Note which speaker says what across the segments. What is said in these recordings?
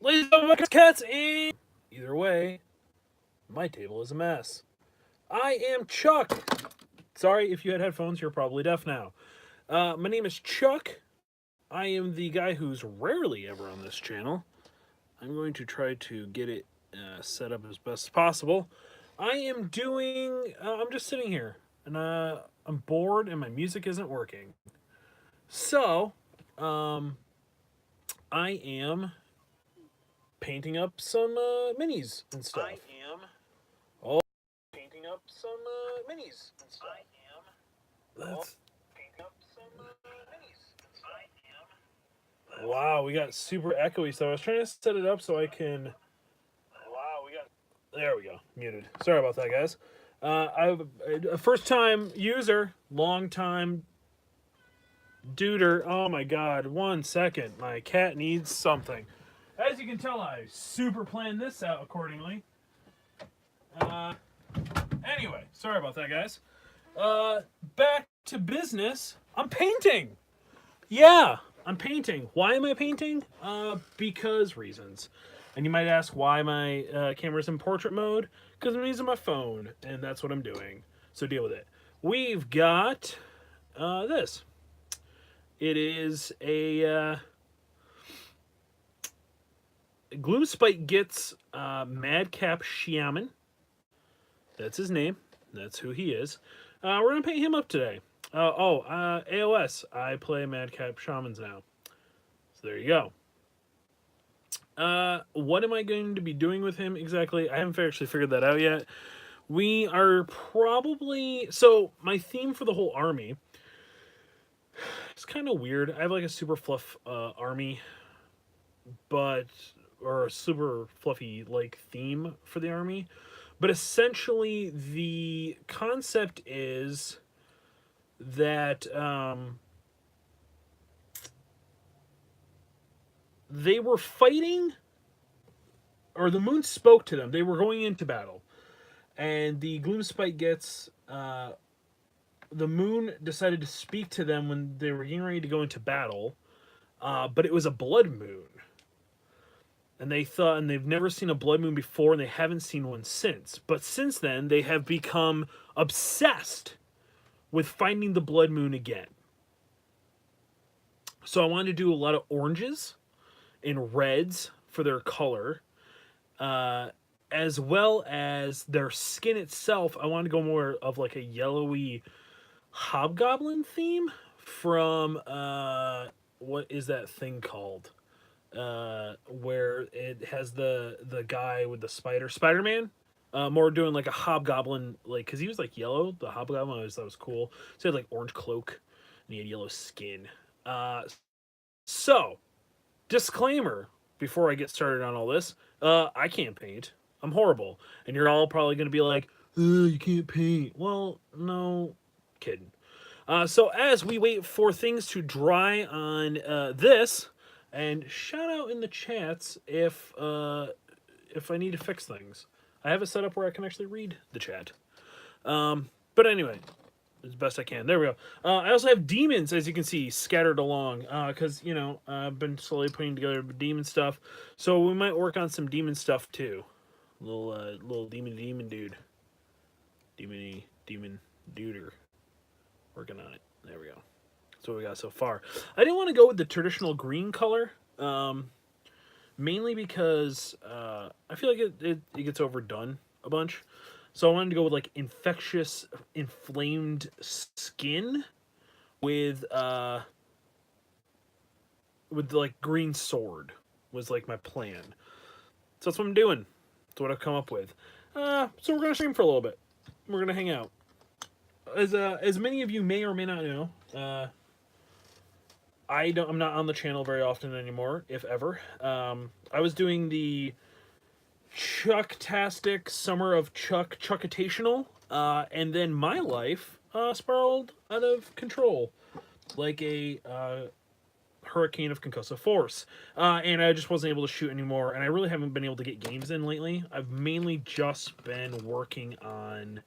Speaker 1: Ladies and gentlemen, cats, and either way, my table is a mess. I am Chuck. Sorry, if you had headphones, you're probably deaf now. My name is Chuck. I am the guy who's rarely ever on this channel. I'm going to try to get it set up as best as possible. I am doing. I'm just sitting here, and I'm bored, and my music isn't working. So, um, I am painting up some minis and stuff. I am painting up some minis and stuff. That's painting up some minis and stuff. Wow, we got super echoey stuff. I was trying to set it up so I can. Wow, we got. There we go. Muted. Sorry about that, guys. I'm a first-time user, long-time duder. Oh my god! 1 second. My cat needs something. As you can tell, I super planned this out accordingly. Anyway, sorry about that, guys. Back to business. I'm painting. Yeah, I'm painting. Why am I painting? Because reasons. And you might ask why my camera's in portrait mode. Because I'm using my phone, and that's what I'm doing. So deal with it. We've got this. It is a Gloomspite Gitz Madcap Shaman. That's his name. That's who he is. We're going to paint him up today. AOS. I play Madcap Shamans now. So there you go. What am I going to be doing with him exactly? I haven't actually figured that out yet. We are probably... So, my theme for the whole army... It's kind of weird. I have like a super fluff army, but... Or a super fluffy like theme for the army. But essentially, the concept is that they were fighting, or the moon spoke to them. They were going into battle, and the Gloomspite Gitz, the moon decided to speak to them when they were getting ready to go into battle, but it was a blood moon. And they thought, and they've never seen a blood moon before, and they haven't seen one since. But since then, they have become obsessed with finding the blood moon again. So I wanted to do a lot of oranges and reds for their color, as well as their skin itself. I wanted to go more of like a yellowy hobgoblin theme from, what is that thing called? Where it has the guy with the Spider-Man. More doing like a hobgoblin, like, because he was like yellow, the hobgoblin. I always thought was cool. So he had like orange cloak and he had yellow skin. So disclaimer before I get started on all this, I can't paint. I'm horrible, and you're all probably gonna be like, you can't paint. Well, no, kidding. So as we wait for things to dry on this. And shout out in the chats if I need to fix things. I have it set up where I can actually read the chat. But anyway, as best I can. There we go. I also have demons, as you can see, scattered along. Because, you know, I've been slowly putting together demon stuff. So we might work on some demon stuff, too. Little demon dude. Demon duder. Working on it. There we go. That's what we got so far. I didn't want to go with the traditional green color, mainly because I feel like it gets overdone a bunch. So I wanted to go with like infectious, inflamed skin with like green sword was like my plan. So that's what I'm doing. That's what I've come up with. So we're gonna stream for a little bit. We're gonna hang out. As many of you may or may not know, I'm not on the channel very often anymore, if ever. I was doing the Chucktastic Summer of Chuckitational, and then my life spiraled out of control, like a hurricane of concussive force. And I just wasn't able to shoot anymore, and I really haven't been able to get games in lately. I've mainly just been working on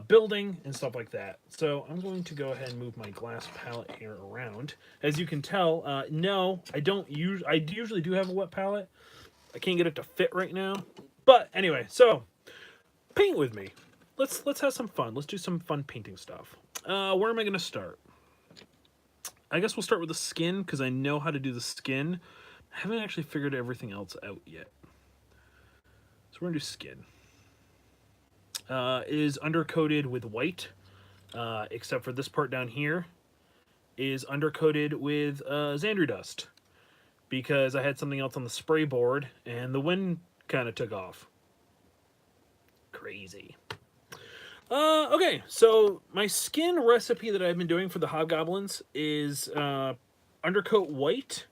Speaker 1: building and stuff like that. So I'm going to go ahead and move my glass palette here around. As you can tell, no, I don't use. I usually do have a wet palette. I can't get it to fit right now. But anyway, so paint with me. Let's have some fun. Let's do some fun painting stuff. Where am I going to start? I guess we'll start with the skin because I know how to do the skin. I haven't actually figured everything else out yet. So we're going to do skin. Is undercoated with white, except for this part down here is undercoated with Xandri dust because I had something else on the spray board and the wind kind of took off. Crazy. Okay, so my skin recipe that I've been doing for the hobgoblins is undercoat white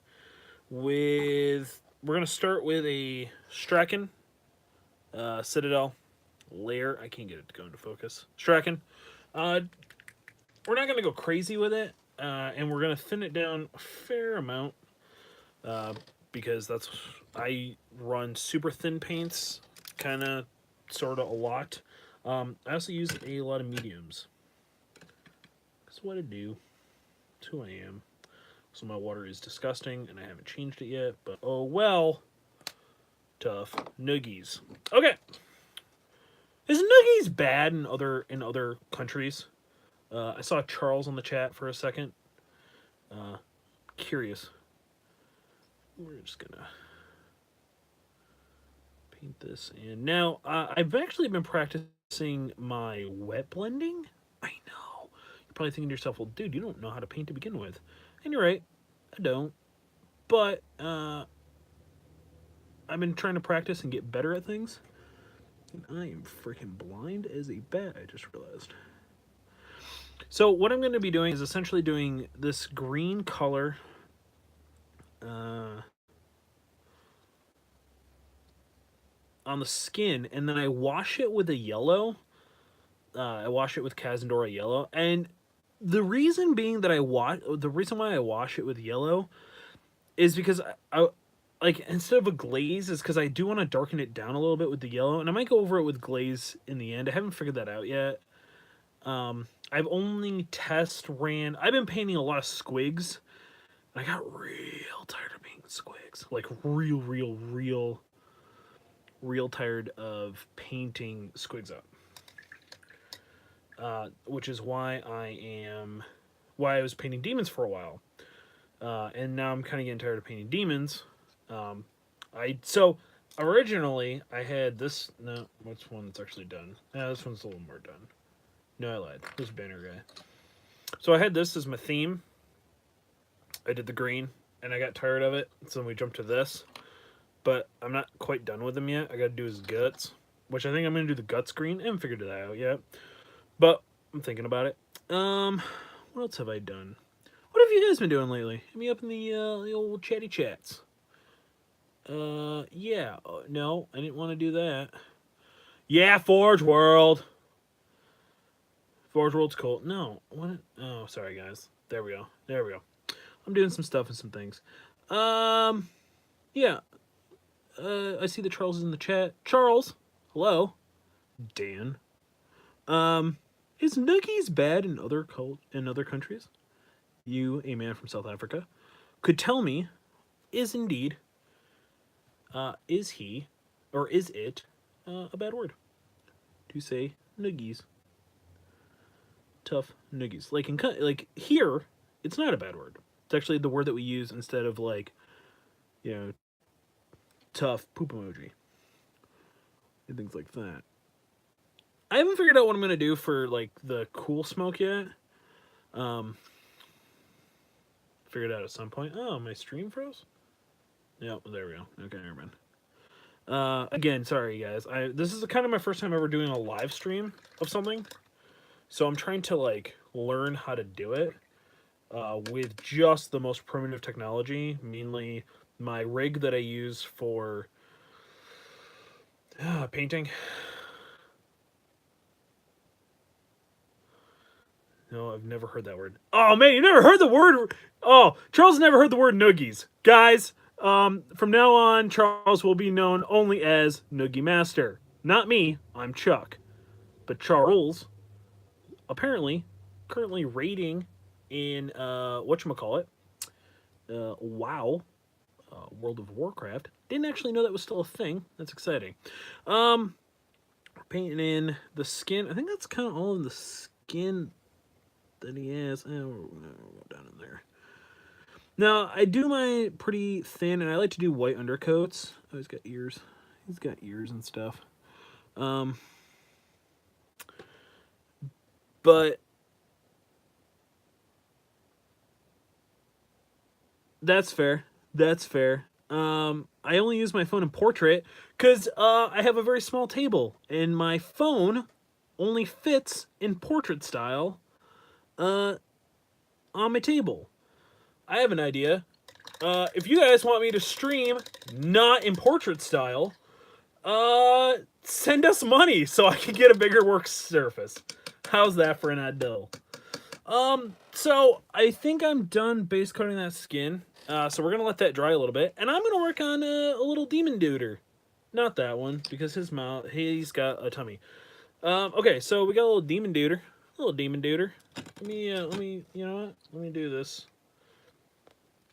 Speaker 1: with, we're going to start with a Strachan Citadel layer. I can't get it to go into focus. Strachan. We're not going to go crazy with it, and we're going to thin it down a fair amount because that's, I run super thin paints, kind of, sort of a lot. I also use a lot of mediums. That's what I do. That's who I am. So my water is disgusting, and I haven't changed it yet, but oh well. Tough noogies. Okay. Is noogies bad in other countries? I saw Charles on the chat for a second. Curious. We're just gonna paint this in. Now, I've actually been practicing my wet blending. I know. You're probably thinking to yourself, well, dude, you don't know how to paint to begin with. And you're right. I don't. But, I've been trying to practice and get better at things. And I am freaking blind as a bat, I just realized. So what I'm going to be doing is essentially doing this green color on the skin, and then I wash it with a yellow. I wash it with Kazandora yellow, and the reason being that the reason why I wash it with yellow is because I like, instead of a glaze, is because I do want to darken it down a little bit with the yellow, and I might go over it with glaze in the end. I haven't figured that out yet. I've only ran. I've been painting a lot of squigs, and I got real tired of painting squigs. Like real tired of painting squigs up. Which is why I was painting demons for a while. And now I'm kind of getting tired of painting demons. So originally I had this. No, what's one that's actually done? Yeah, this one's a little more done. No, I lied. This banner guy. So I had this as my theme. I did the green, and I got tired of it, so then we jumped to this. But I'm not quite done with him yet. I got to do his guts, which I think I'm going to do the guts green. I haven't figured that out yet, but I'm thinking about it. What else have I done? What have you guys been doing lately? Hit me up in the old chatty chats. Yeah. No, I didn't want to do that. Yeah, Forge World. Forge World's cool. No. What? Oh, sorry, guys. There we go. There we go. I'm doing some stuff and some things. Yeah. I see that Charles is in the chat. Charles, hello. Dan. Is noogies bad in other countries? You, a man from South Africa, could tell me, is he, or is it, a bad word to say noogies? Tough noogies. Like here, it's not a bad word. It's actually the word that we use instead of, like, you know, tough poop emoji and things like that. I haven't figured out what I'm gonna do for, like, the cool smoke yet. Figure it out at some point. Oh, my stream froze? Yep, there we go. Okay, never mind. Again, sorry guys. This is kind of my first time ever doing a live stream of something. So I'm trying to, like, learn how to do it with just the most primitive technology, mainly my rig that I use for painting. No, I've never heard that word. Oh, man, you never heard the word? Oh, Charles never heard the word noogies. Guys, from now on, Charles will be known only as Noogie Master. Not me, I'm Chuck. But Charles apparently currently raiding in whatchamacallit, WoW, World of Warcraft. Didn't actually know that was still a thing. That's exciting. Painting in the skin. I think that's kind of all of the skin that he has. We'll go down in there. Now, I do mine pretty thin, and I like to do white undercoats. Oh, he's got ears. He's got ears and stuff. But that's fair. That's fair. I only use my phone in portrait because I have a very small table, and my phone only fits in portrait style on my table. I have an idea. If you guys want me to stream not in portrait style, send us money so I can get a bigger work surface. How's that for an ideal? So I think I'm done base coating that skin. So we're gonna let that dry a little bit, and I'm gonna work on a little demon duder. Not that one, because his mouth, he's got a tummy. Okay, so we got a little demon duder. Let me, you know what? Let me do this.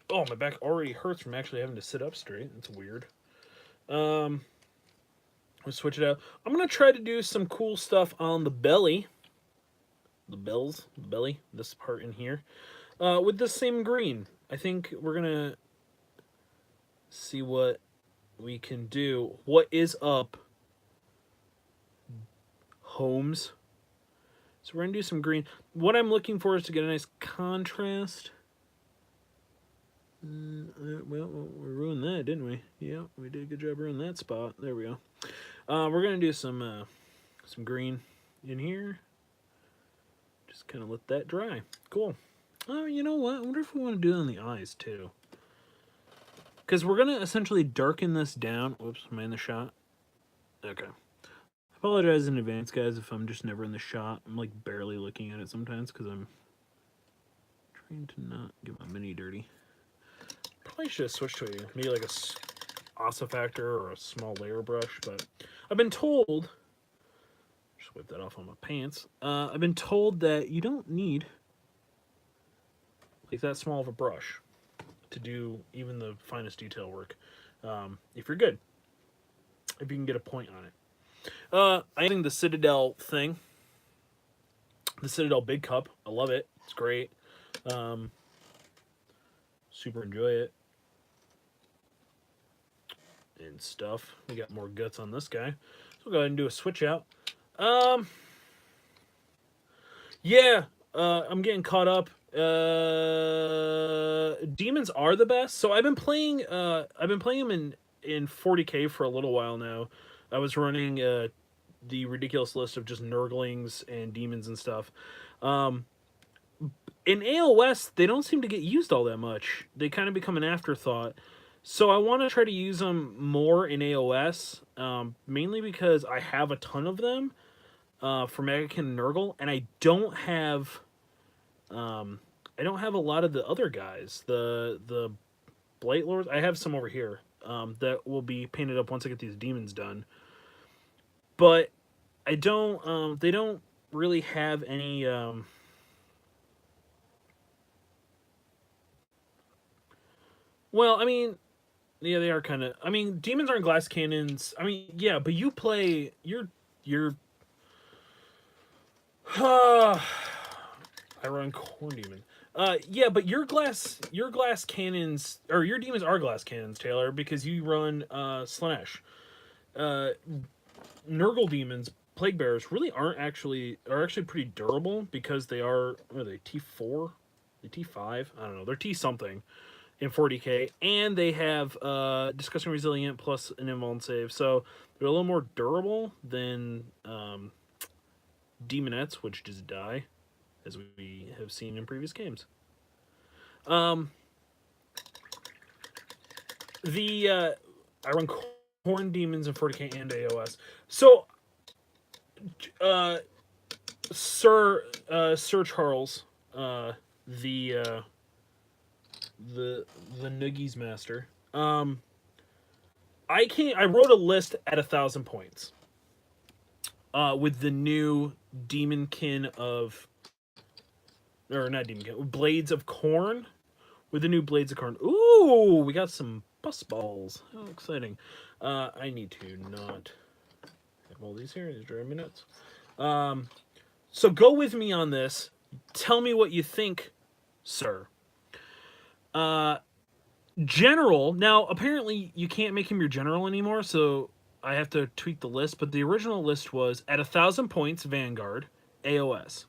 Speaker 1: Oh, my back already hurts from actually having to sit up straight. That's weird. We'll switch it out. I'm gonna try to do some cool stuff on the belly. The belly, this part in here. With the same green. I think we're gonna see what we can do. What is up, Holmes? So we're gonna do some green. What I'm looking for is to get a nice contrast. Well, we ruined that, didn't we? Yeah, we did a good job ruining that spot. There we go. We're gonna do some green in here. Just kind of let that dry. Cool. Oh, you know what? I wonder if we want to do it on the eyes too. Because we're gonna essentially darken this down. Whoops, am I in the shot? Okay. I apologize in advance, guys, if I'm just never in the shot. I'm like barely looking at it sometimes because I'm trying to not get my mini dirty. Probably should have switched to maybe like a Ossifactor or a small layer brush, but I've been told. Just wipe that off on my pants. I've been told that you don't need like that small of a brush to do even the finest detail work. If you're good, if you can get a point on it. I'm using the Citadel thing, the Citadel Big Cup. I love it. It's great. Super enjoy it and stuff. We got more guts on this guy, so we'll go ahead and do a switch out. Yeah, I'm getting caught up. Demons are the best. So I've been playing them in 40k for a little while now. I was running the ridiculous list of just Nurglings and demons and stuff. In AOS, they don't seem to get used all that much. They kind of become an afterthought. So I want to try to use them more in AOS, mainly because I have a ton of them for Megakin and Nurgle, and I don't have a lot of the other guys. The Blight Lords, I have some over here that will be painted up once I get these demons done. But I don't. They don't really have any. Well, I mean, yeah, they are kind of. I mean, demons aren't glass cannons. I mean, yeah, but you play. You're. I run Corn Demon. Yeah, but your glass cannons, or your demons are glass cannons, Taylor, because you run Slaanesh. Nurgle demons, Plague Bearers, really are actually pretty durable because they are. What are they, T4? The T5? I don't know. They're T something in 40k, and they have Disgusting Resilient plus an invuln save, so they're a little more durable than Demonettes, which just die, as we have seen in previous games. I run Corn Demons in 40k and AOS. So, Sir Charles, the Noogies master. I wrote a list at 1,000 points. with the new Demonkin of, or not Demonkin, Blades of Corn. With the new Blades of Corn. Ooh, we got some bus balls. How exciting. I need to not have all these here. These driving me nuts. So go with me on this. Tell me what you think, sir. General. Now, apparently, you can't make him your general anymore, so I have to tweak the list. But the original list was at 1,000 points, Vanguard, AOS.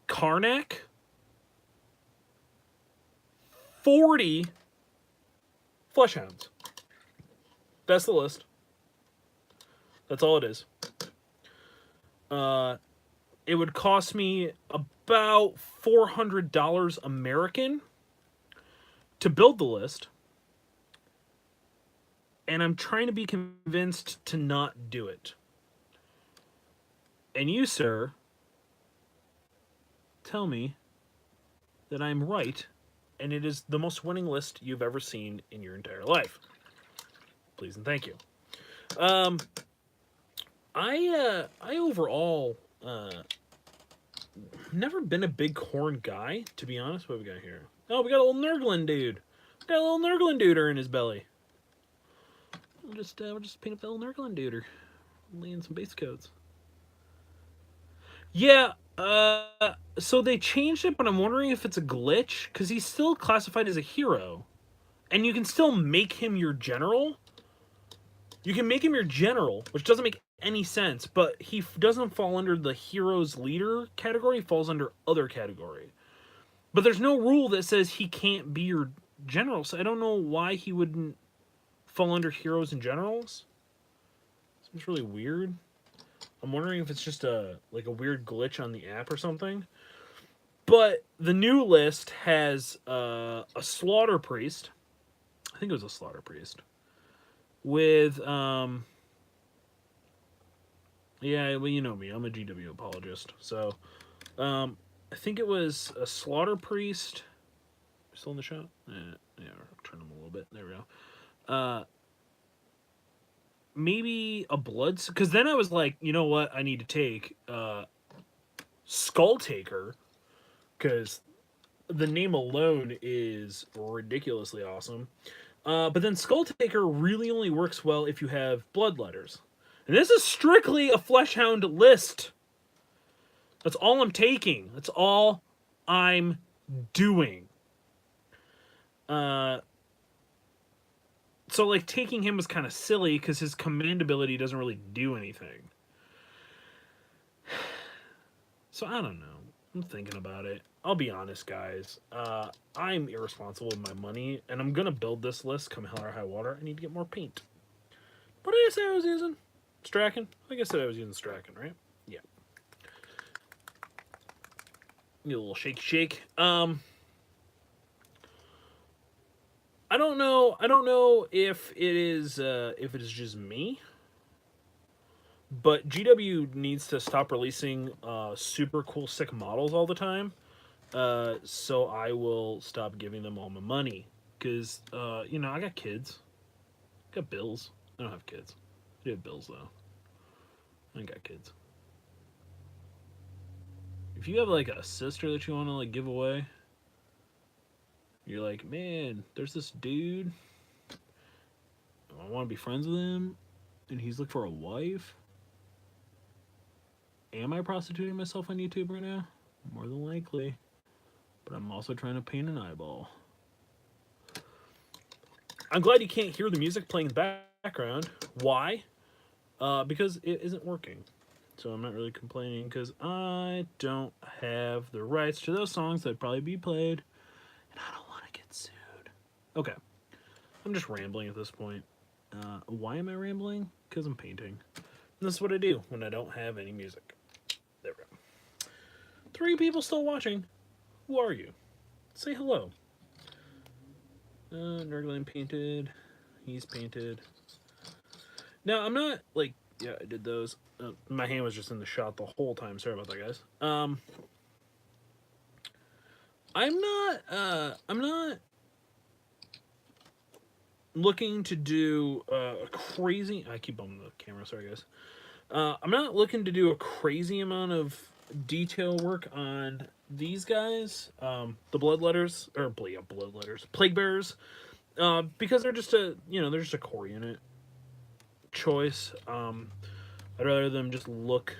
Speaker 1: Karnak, 40 Fleshhounds. That's the list. That's all it is. It would cost me about $400 American to build the list. And I'm trying to be convinced to not do it. And you, sir, tell me that I'm right, and it is the most winning list you've ever seen in your entire life. Please and thank you. I overall never been a big Corn guy, to be honest. What have we got here? Oh, we got a little Nurglin dude. We got a little Nurglin duder in his belly. We'll just paint up that little Nurglin duder. Lay in some base coats. Yeah, so they changed it, but I'm wondering if it's a glitch, because he's still classified as a hero. And you can still make him your general. You can make him your general, which doesn't make any sense, but he doesn't fall under the hero's leader category, he falls under other category. But there's no rule that says he can't be your general, so I don't know why he wouldn't fall under heroes and generals. Seems really weird. I'm wondering if it's just a weird glitch on the app or something. But the new list has a Slaughter Priest. I think it was a Slaughter Priest. With, yeah, well, you know me. I'm a GW apologist. So, I think it was a Slaughter Priest. Still in the shot? Yeah, I'll turn him a little bit. There we go. Maybe a Blood... Because then I was like, you know what? I need to take Skull Taker. Because the name alone is ridiculously awesome. But then Skull Taker really only works well if you have Bloodletters. And this is strictly a Fleshhound list. That's all I'm taking. That's all I'm doing. So, like, taking him was kind of silly because his command ability doesn't really do anything. So, I don't know. I'm thinking about it. I'll be honest, guys. I'm irresponsible with my money, and I'm going to build this list come hell or high water. I need to get more paint. What did I say I was using? Strachan? I think I said I was using Strachan, right? Yeah. Need a little shake. I don't know if it is just me, but GW needs to stop releasing super cool sick models all the time. So I will stop giving them all my money, because you know, I got kids, I got bills. I don't have kids. I do have bills though. I ain't got kids. If you have like a sister that you want to like give away, you're like, man, there's this dude, I want to be friends with him, and he's looking for a wife. Am I prostituting myself on YouTube right now? More than likely. But I'm also trying to paint an eyeball. I'm glad you can't hear the music playing in the background. Why? Because it isn't working. So I'm not really complaining, because I don't have the rights to those songs that'd probably be played. And I don't want to get sued. Okay. I'm just rambling at this point. Why am I rambling? Because I'm painting. And this is what I do when I don't have any music. There we go. 3 people still watching. Who are you? Say hello. Nurglin painted. He's painted. Now, I'm not, like... Yeah, I did those. My hand was just in the shot the whole time. Sorry about that, guys. I'm not looking to do a crazy. I keep bumping the camera. Sorry, guys. I'm not looking to do a crazy amount of detail work on these guys, the bloodletters or bloodletters, plague bearers, because they're just they're just a core unit choice. I'd rather them just look.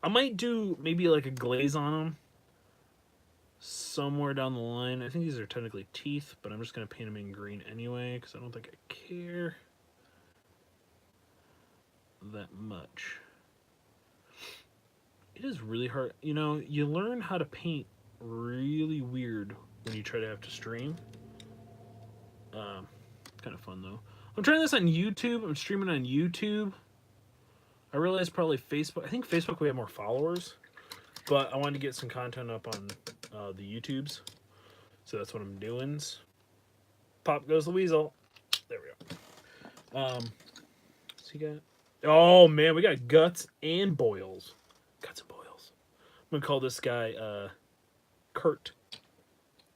Speaker 1: I might do maybe like a glaze on them somewhere down the line. I think these are technically teeth, but I'm just gonna paint them in green anyway because I don't think I care that much. It is really hard. You know, you learn how to paint really weird when you try to have to stream. Kind of fun though. I'm trying this on YouTube. I'm streaming on YouTube. I realize probably Facebook. I think Facebook we have more followers, but I wanted to get some content up on the YouTubes, so that's what I'm doing. Pop goes the weasel. There we go. So you got. Oh man, we got guts and boils. Guts and boils. I'm gonna call this guy Kurt.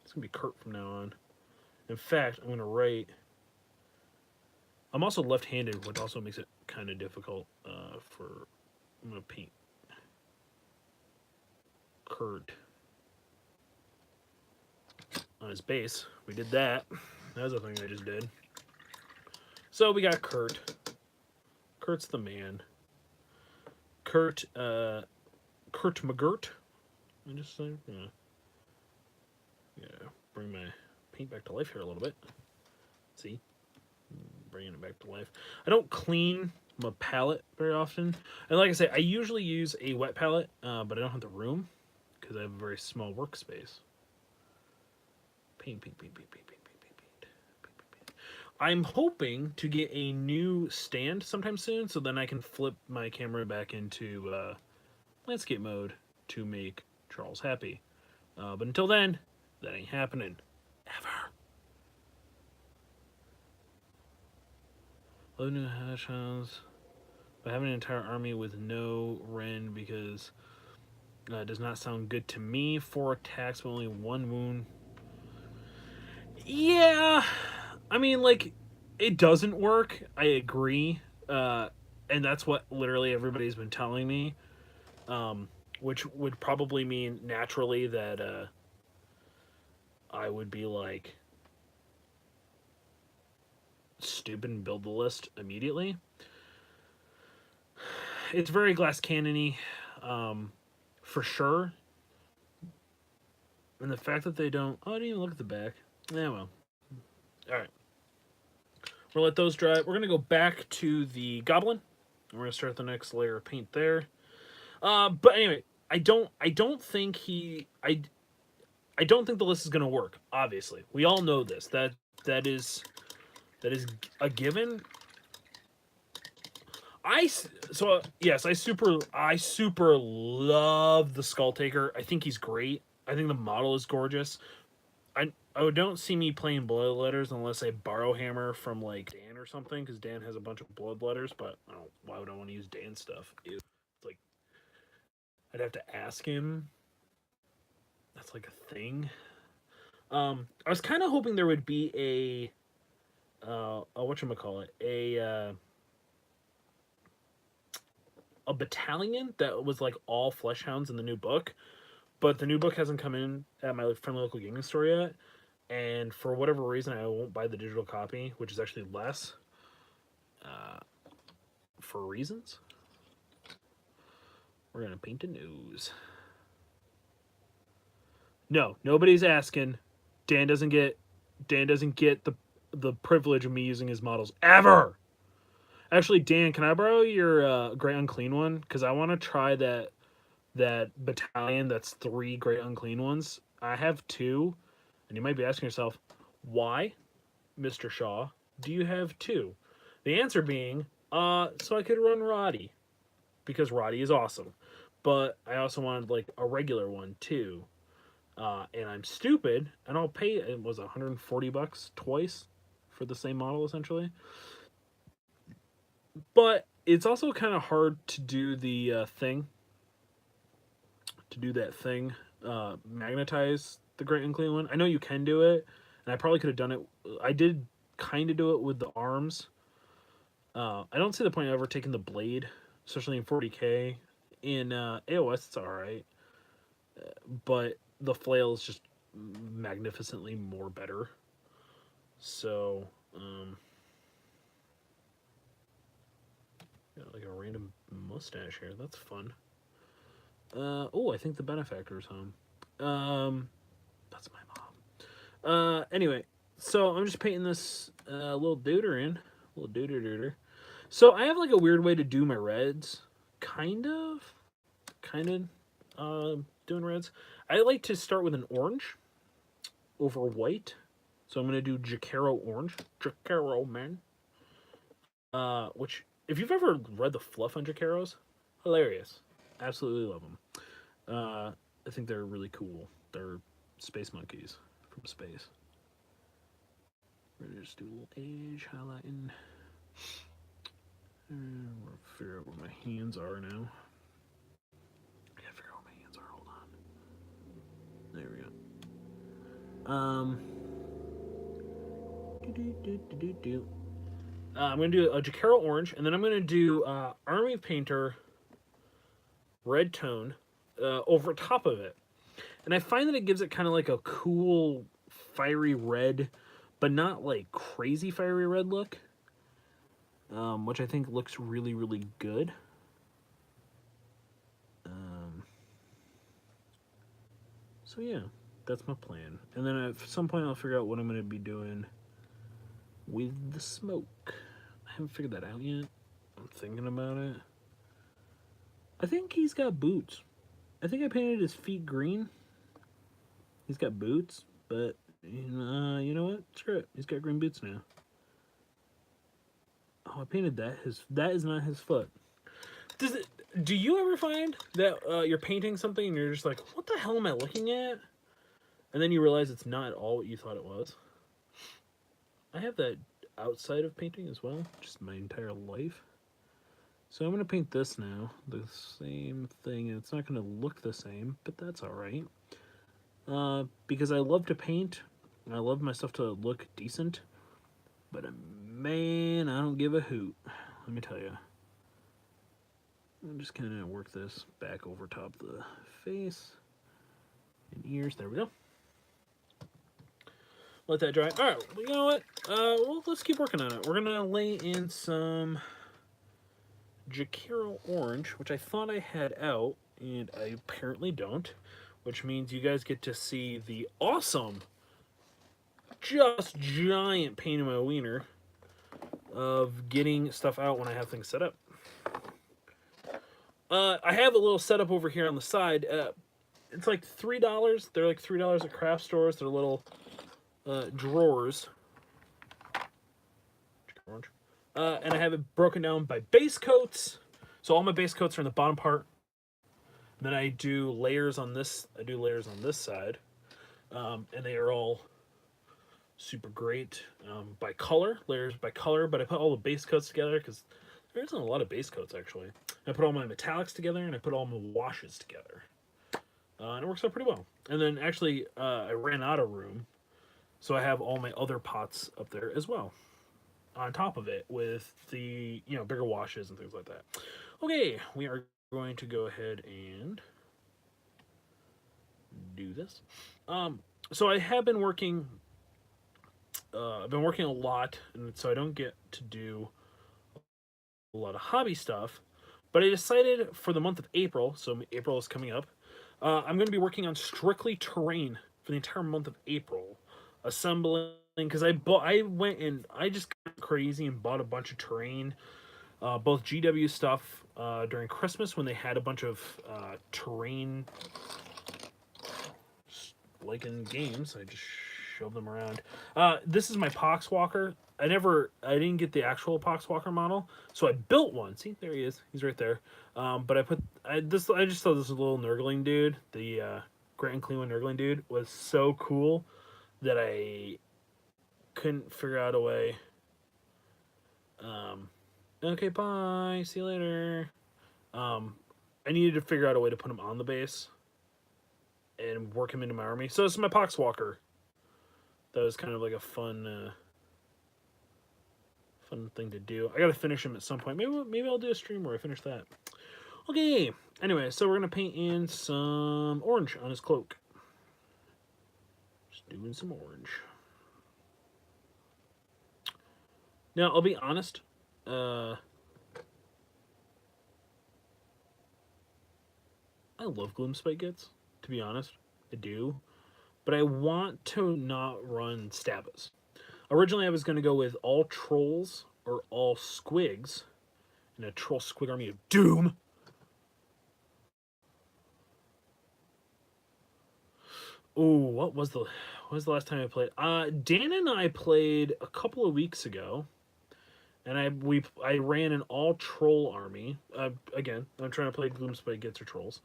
Speaker 1: It's gonna be Kurt from now on. In fact, I'm gonna write. I'm also left-handed, which also makes it kind of difficult for. I'm gonna paint Kurt on his base. We did that. That was a thing I just did. So we got Kurt. Kurt's the man. Kurt McGirt. I just say, bring my paint back to life here a little bit. See, bringing it back to life. I don't clean my palette very often, and like I say, I usually use a wet palette, but I don't have the room because I have a very small workspace. Paint. I'm hoping to get a new stand sometime soon, so then I can flip my camera back into landscape mode to make Charles happy. But until then, that ain't happening. Ever. Low new hedgehogs. But having an entire army with no Ren because it does not sound good to me. 4 attacks, but only 1 wound. Yeah, I mean, like, it doesn't work. I agree. And that's what literally everybody's been telling me. Which would probably mean naturally that I would be like stupid and build the list immediately. It's very glass cannon-y, for sure. And the fact that they don't... Oh, I didn't even look at the back. Yeah, well. Alright. We'll let those dry. We're going to go back to the goblin. We're going to start the next layer of paint there. But anyway, I don't think I don't think the list is going to work, obviously. We all know this. That is a given. Yes, I super love the Skull Taker. I think he's great. I think the model is gorgeous. I don't see me playing Bloodletters unless I borrow Hammer from like Dan or something, because Dan has a bunch of Bloodletters. But why would I want to use Dan's stuff? It's like I'd have to ask him. That's like a thing. I was kind of hoping there would be a whatchamacallit, a battalion that was like all flesh hounds in the new book, but the new book hasn't come in at my friendly local gaming store yet, and for whatever reason I won't buy the digital copy, which is actually less, for reasons. We're gonna paint a nose. No, nobody's asking. Dan doesn't get the privilege of me using his models ever. Actually, Dan, can I borrow your Great Unclean one? Because I want to try that battalion that's 3 Great Unclean ones. I have 2, and you might be asking yourself, why, Mr. Shaw, do you have 2? The answer being, so I could run Roddy, because Roddy is awesome. But I also wanted like a regular one too. And I'm stupid, and I'll pay, it was $140 twice for the same model, essentially. But it's also kind of hard to do the thing. To do that thing, magnetize the Great Unclean one. I know you can do it, and I probably could have done it. I did kind of do it with the arms. I don't see the point of ever taking the blade, especially in 40k. In AOS, it's alright, but the flail is just magnificently more better. So, got like a random mustache here. That's fun. Oh, I think the benefactor's home. That's my mom. Anyway, so I'm just painting this little duder in. Little duder. So I have like a weird way to do my reds. Kind of doing reds. I like to start with an orange over white. So I'm going to do Jakaro orange. Jakaro, man. Which, if you've ever read the fluff on Jakaros, hilarious. Absolutely love them. I think they're really cool. They're space monkeys from space. We're going to just do a little edge highlighting. And we'll figure out where my hands are now. I gotta figure out where my hands are. Hold on. There we go. I'm going to do a Jakaro orange, and then I'm going to do Army Painter red tone over top of it. And I find that it gives it kind of like a cool, fiery red, but not like crazy fiery red look. Which I think looks really, really good. So yeah, that's my plan. And then at some point I'll figure out what I'm going to be doing with the smoke. I haven't figured that out yet. I'm thinking about it. I think he's got boots. I think I painted his feet green. He's got boots, but you know what? Screw it. He's got green boots now. Oh, I painted that. That is not his foot. Do you ever find that you're painting something and you're just like, what the hell am I looking at? And then you realize it's not at all what you thought it was. I have that outside of painting as well, just my entire life. So I'm going to paint this now, the same thing, and it's not going to look the same, but that's alright. Because I love to paint, and I love my stuff to look decent, but man, I don't give a hoot, let me tell you. I'm just going to work this back over top the face and ears. There we go. Let that dry. Alright, you know what? Well, let's keep working on it. We're going to lay in some Jakaro orange, which I thought I had out, and I apparently don't, which means you guys get to see the awesome, just giant pain in my wiener of getting stuff out when I have things set up. I have a little setup over here on the side. It's like $3. They're like $3 at craft stores. They're little drawers. And I have it broken down by base coats. So all my base coats are in the bottom part. And then I do layers on this. I do layers on this side. And they are all super great by color. Layers by color. But I put all the base coats together because there isn't a lot of base coats, actually. I put all my metallics together, and I put all my washes together. And it works out pretty well. And then, actually, I ran out of room, so I have all my other pots up there as well, on top of it, with the, bigger washes and things like that. Okay, we are going to go ahead and do this. So I have been working, I've been working a lot, and so I don't get to do a lot of hobby stuff, but I decided for the month of April, so April is coming up, I'm going to be working on strictly terrain for the entire month of April, assembling, because I went and I just got crazy and bought a bunch of terrain, both GW stuff during Christmas when they had a bunch of terrain, like in games. I just shove them around. This is my Poxwalker. I didn't get the actual Poxwalker model, so I built one. See, there he is. He's right there. But I just thought this little Nurgling dude, the Grant and Cleveland Nurgling dude, was so cool that I couldn't figure out a way. Okay, bye. See you later. I needed to figure out a way to put him on the base and work him into my army. So this is my Poxwalker. That was kind of like a fun Fun thing to do. I gotta finish him at some point. Maybe I'll do a stream where I finish that. Okay. Anyway, so we're gonna paint in some orange on his cloak. Just doing some orange. Now, I'll be honest. I love Gloomspite Gits, to be honest. I do. But I want to not run Stabas. Originally, I was going to go with all trolls or all squigs in a troll squig army of doom. Oh, what was the last time I played? Dan and I played a couple of weeks ago, and I ran an all troll army. Again, I'm trying to play Gloomspite Gits or trolls.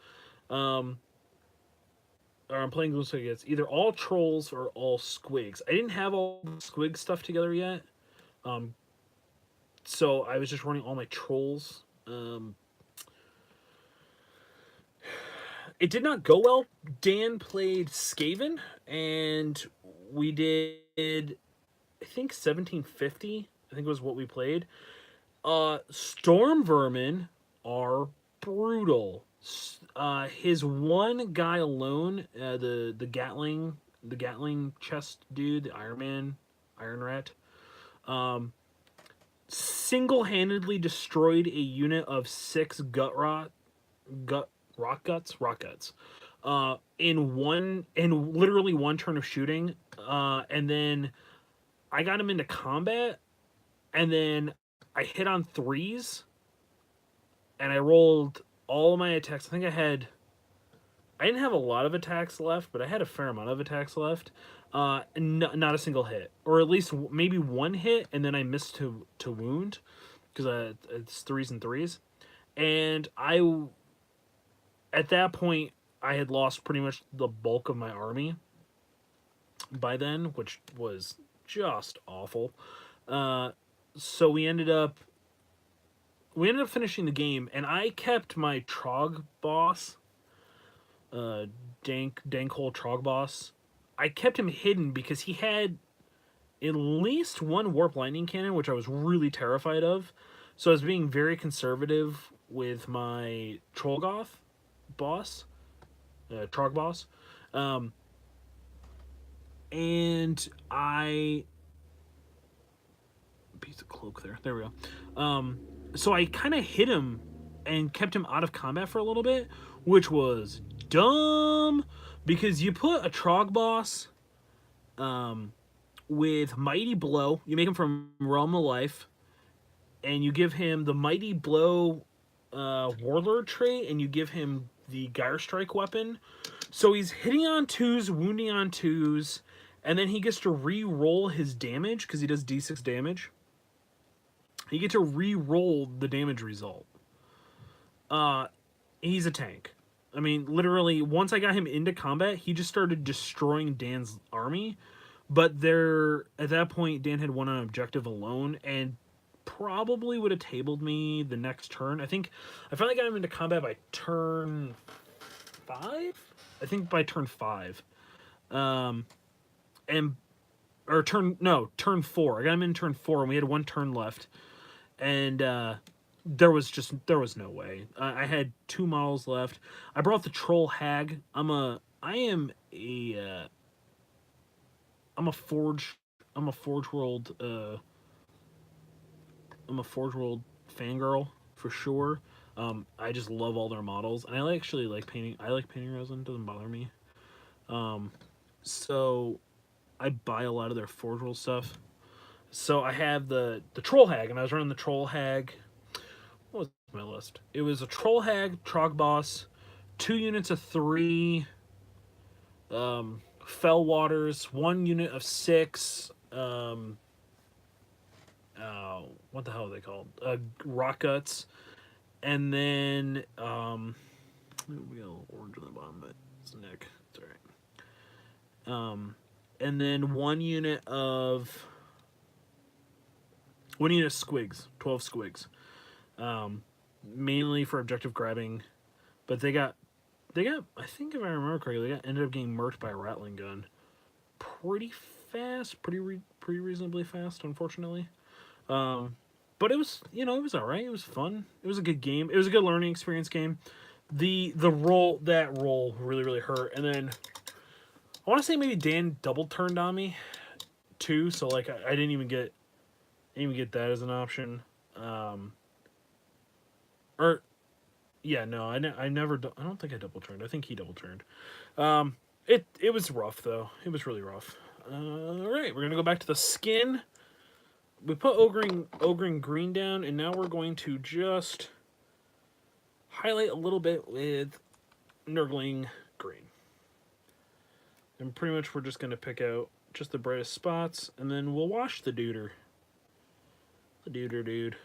Speaker 1: Or I'm playing Gloomspite Gits, either all trolls or all squigs. I didn't have all the squig stuff together yet, so I was just running all my trolls. It did not go well. Dan played Skaven, and we did, I think, 1750. I think was what we played. Storm Vermin are brutal. His one guy alone, the Gatling chest dude, the Iron Man, Iron Rat, single-handedly destroyed a unit of 6 rock guts, in literally one turn of shooting, and then I got him into combat, and then I hit on 3s, and I rolled all my attacks. I think I didn't have a lot of attacks left, but I had a fair amount of attacks left. Not a single hit, or at least maybe one hit, and then I missed to wound, because it's 3s and 3s, and at that point I had lost pretty much the bulk of my army by then, which was just awful. So we ended up finishing the game, and I kept my Trog boss, Dankhole Trog boss. I kept him hidden because he had at least one Warp Lightning Cannon, which I was really terrified of. So I was being very conservative with my Trollgoth boss, Trog boss. And piece of cloak there. There we go. So I kind of hit him and kept him out of combat for a little bit, which was dumb, because you put a Trog boss with Mighty Blow. You make him from Realm of Life, and you give him the Mighty Blow Warlord trait, and you give him the Gyre Strike weapon. So he's hitting on 2s, wounding on 2s, and then he gets to re-roll his damage, because he does d6 damage. You get to re-roll the damage result. He's a tank. I mean, literally, once I got him into combat, he just started destroying Dan's army. But at that point, Dan had won an objective alone, and probably would have tabled me the next turn. I think I finally got him into combat by turn 5? I think by turn 5. Turn 4. I got him in turn 4, and we had 1 turn left. And there was no way. I had 2 models left. I brought the Troll Hag. I'm a Forge World fangirl for sure. I just love all their models, and I actually like painting. I like painting resin. Doesn't bother me. So I buy a lot of their Forge World stuff. So I have the Troll Hag, and I was running the Troll Hag. What was my list? It was a Troll Hag, Trog Boss, 2 units of 3, Fell Waters, 1 unit of 6, what the hell are they called? Rock Guts, and then, we got a little orange on the bottom, but it's Nick. It's alright. And then 1 unit of squigs, 12 squigs, mainly for objective grabbing, but they got, I think if I remember correctly, they ended up getting murked by a Rattling Gun pretty fast, pretty reasonably fast, unfortunately. But it was, it was all right. It was fun. It was a good game. It was a good learning experience game. The role really really hurt, and then I want to say maybe Dan double turned on me too. So like I didn't even get that as an option. Um, or yeah, no, I never. I don't think I double turned. I think he double turned. It was rough though. It was really rough. All right, we're gonna go back to the skin. We put Ogre Green down, and now we're going to just highlight a little bit with Nurgling Green. And pretty much we're just gonna pick out just the brightest spots, and then we'll wash the duder. Dude.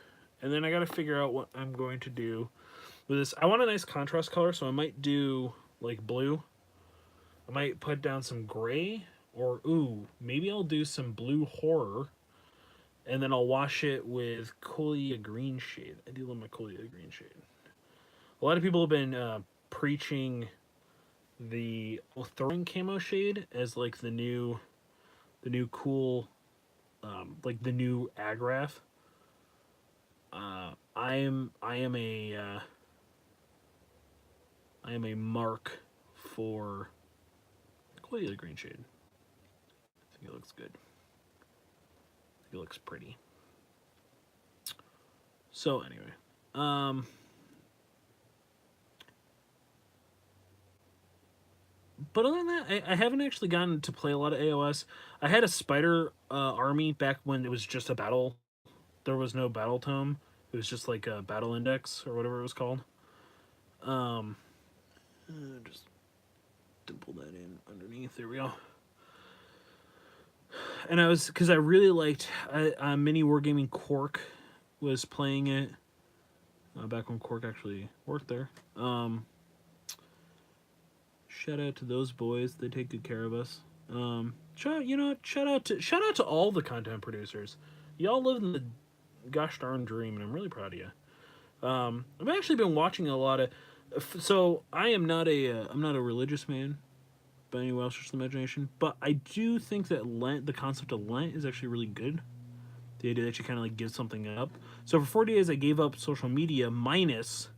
Speaker 1: And then I gotta figure out what I'm going to do with this. I want a nice contrast color, so I might do like blue. I might put down some gray, or ooh, maybe I'll do some blue horror, and then I'll wash it with Colia Green shade. I do love my Colia Green shade. A lot of people have been preaching the Thorin camo shade as like the new cool, like the new Agrath. I am a mark for Colia Green shade. I think it looks good. I think it looks pretty. So anyway, but other than that, I haven't actually gotten to play a lot of AOS. I had a spider army back when it was just a battle. There was no battle tome. It was just like a battle index or whatever it was called. Just dimple that in underneath. There we go. And because I really liked Mini Wargaming Cork was playing it back when Cork actually worked there. Shout out to those boys. They take good care of us. Shout out to all the content producers. Y'all live in the gosh darn dream, and I'm really proud of you. I've actually been watching a lot of. So I'm not a religious man by any Welsh stretch of the imagination, but I do think that Lent, the concept of Lent, is actually really good. The idea that you kind of like give something up. So for 40 days, I gave up social media minus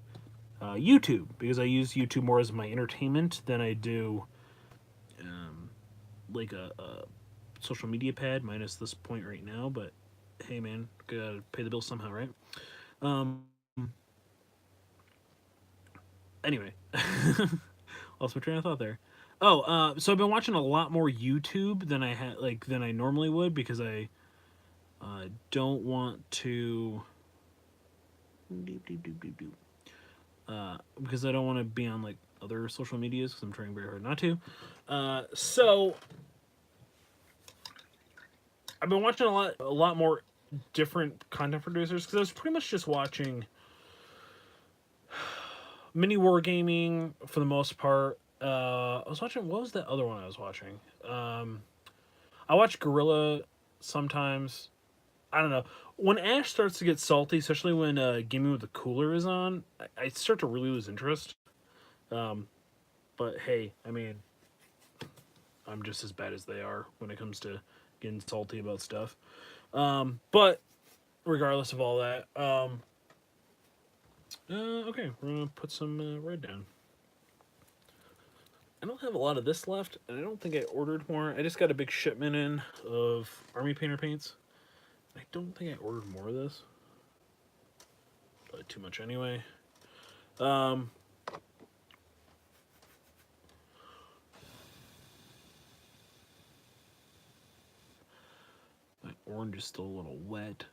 Speaker 1: YouTube, because I use YouTube more as my entertainment than I do like a social media pad, minus this point right now. But hey, man, gotta pay the bills somehow, right? Anyway, lost my train of thought there. Oh, so I've been watching a lot more YouTube than I normally would, because I don't want to. Because I don't want to be on like other social medias, because I'm trying very hard not to. So I've been watching a lot more different content producers, because I was pretty much just watching Mini Wargaming for the most part. I was watching, what was that other one I was watching? I watch Gorilla sometimes. I don't know. When Ash starts to get salty, especially when Gaming with the Cooler is on, I start to really lose interest. But hey, I mean, I'm just as bad as they are when it comes to getting salty about stuff. But regardless of all that, okay, we're gonna put some red down. I don't have a lot of this left, and I don't think I ordered more. I just got a big shipment in of Army Painter paints. I don't think I ordered more of this. Probably too much anyway. My orange is still a little wet.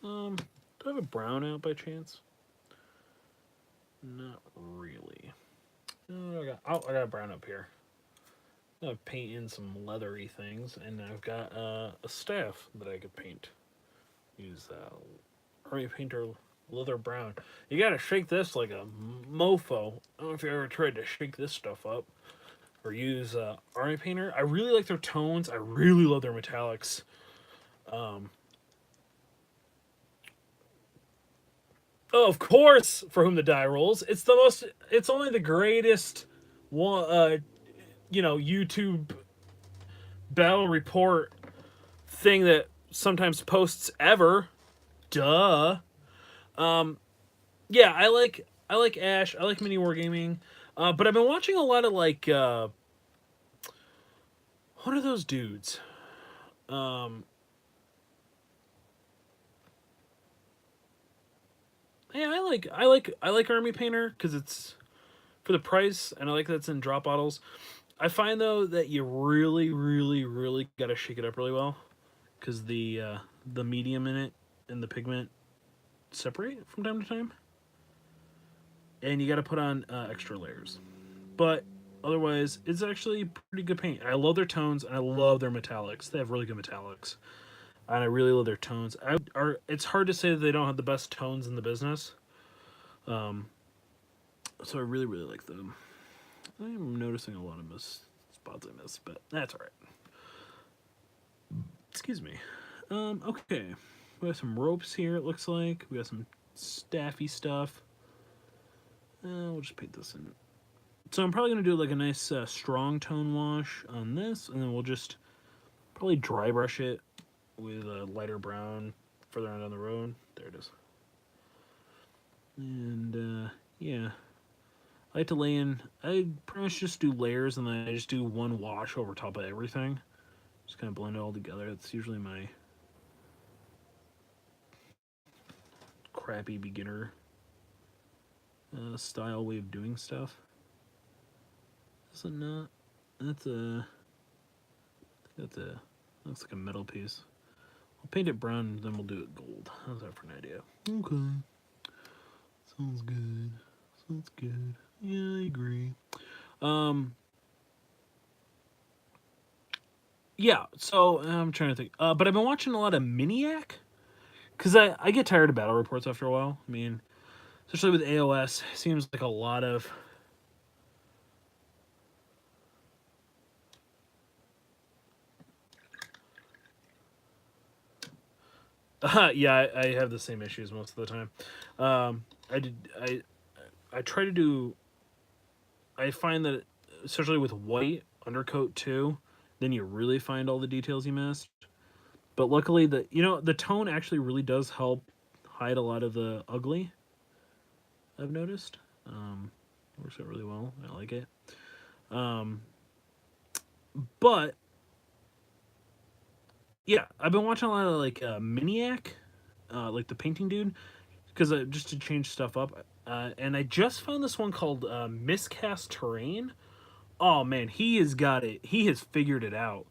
Speaker 1: Do I have a brown out by chance? Not really. I got a brown up here. I'm painting some leathery things, and I've got a staff that I could paint. Use Army Painter Leather Brown. You gotta shake this like a mofo. I don't know if you ever tried to shake this stuff up or use Army Painter. I really like their tones. I really love their metallics. Oh, of course, For Whom the Die Rolls. It's only the greatest one, YouTube battle report thing that sometimes posts ever. Duh. Yeah, I like Ash. I like mini wargaming. But I've been watching a lot of like what are those dudes? Um, yeah, I like Army Painter because it's for the price, and I like that it's in drop bottles. I find though that you really gotta shake it up really well because the medium in it and the pigment separate from time to time, and you got to put on extra layers. But otherwise, it's actually pretty good paint. I love their tones and I love their metallics. They have really good metallics, and I really love their tones. It's hard to say that they don't have the best tones in the business. Um, so I really like them. I am noticing a lot of spots I miss, but that's all right. Excuse me. Okay. We have some ropes here, it looks like. We got some staffy stuff. We'll just paint this in. So I'm probably going to do like a nice strong tone wash on this, and then we'll just probably dry brush it with a lighter brown further on down the road. There it is. And yeah, I like to lay in. I pretty much just do layers, and then I just do one wash over top of everything. Just kind of blend it all together. That's usually my crappy beginner style way of doing stuff. Is it not? That's a looks like a metal piece. We'll paint it brown, then we'll do it gold. How's that for an idea? Okay. Sounds good. Sounds good. Yeah, I agree. Yeah, so I'm trying to think. But I've been watching a lot of Miniac. Because I get tired of battle reports after a while. I mean, especially with AOS, seems like a lot of... yeah, I have the same issues most of the time. I try to do... I find that, especially with white undercoat too, then you really find all the details you missed. But luckily, the tone actually really does help hide a lot of the ugly. I've noticed. Works out really well. I like it. But yeah, I've been watching a lot of like Miniac, like the painting dude, because just to change stuff up. And I just found this one called Miscast Terrain. Oh man, he has got it. He has figured it out.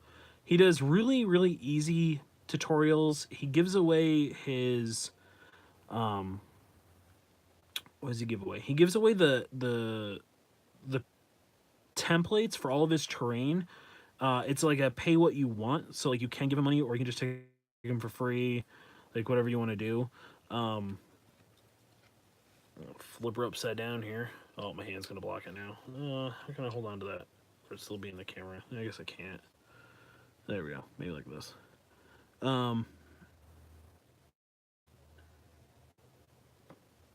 Speaker 1: He does really easy tutorials. He gives away his what does he give away? He gives away the templates for all of his terrain. It's like a pay what you want, so like you can give him money or you can just take him for free, like whatever you want to do. Flip her upside down here. Oh, my hand's gonna block it now. How can I hold on to that or it still be in the camera? I guess I can't. There we go. Maybe like this.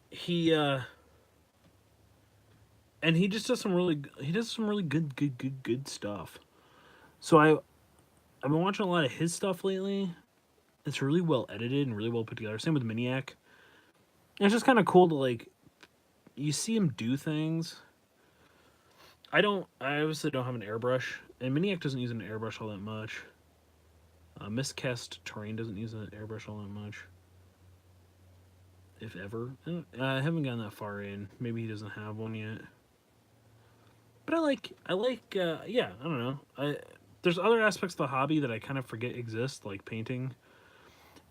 Speaker 1: He and he just does some really good stuff. So I've been watching a lot of his stuff lately. It's really well edited and really well put together. Same with Miniac. And it's just kind of cool to like you see him do things. I obviously don't have an airbrush, and Miniac doesn't use an airbrush all that much. Miscast Terrain doesn't use an airbrush all that much, if ever. I haven't gotten that far in. Maybe he doesn't have one yet. But yeah, I don't know. There's other aspects of the hobby that I kind of forget exist, like painting.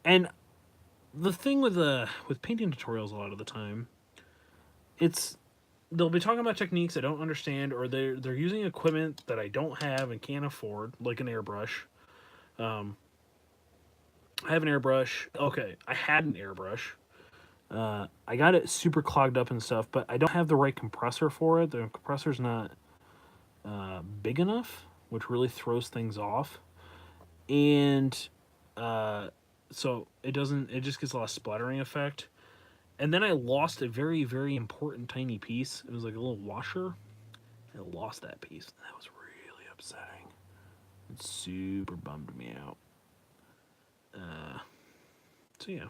Speaker 1: And the thing with painting tutorials a lot of the time, they'll be talking about techniques I don't understand, or they're using equipment that I don't have and can't afford, like an airbrush. I have an airbrush. Okay, I had an airbrush. I got it super clogged up and stuff, but I don't have the right compressor for it. The compressor's not big enough, which really throws things off. And so it doesn't. It just gets a lot of splattering effect. And then I lost a very important tiny piece. It was like a little washer. I lost that piece. That was really upsetting. It super bummed me out. So yeah.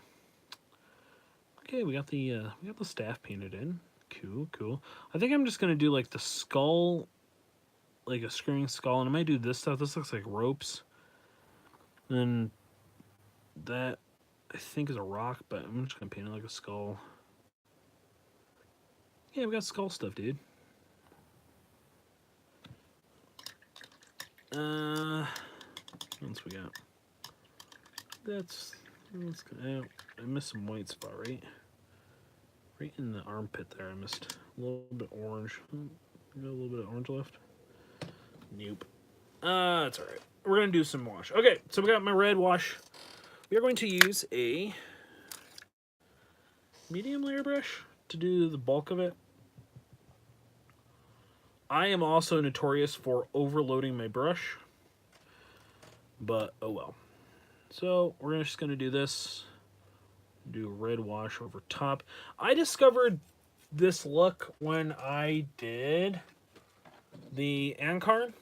Speaker 1: Okay, we got the staff painted in. Cool. I think I'm just gonna do like the skull, like a screaming skull, and I might do this stuff. This looks like ropes. And that I think is a rock, but I'm just gonna paint it like a skull. Yeah, we got skull stuff, dude. What else we got? That's good. I missed some white spot, right? Right in the armpit there, I missed a little bit orange. Got a little bit of orange left. Nope. That's alright. We're gonna do some wash. Okay, so we got my red wash. We are going to use a medium layer brush to do the bulk of it. I am also notorious for overloading my brush, but oh well. So we're just gonna do this. Do a red wash over top. I discovered this look when I did the Ankarn.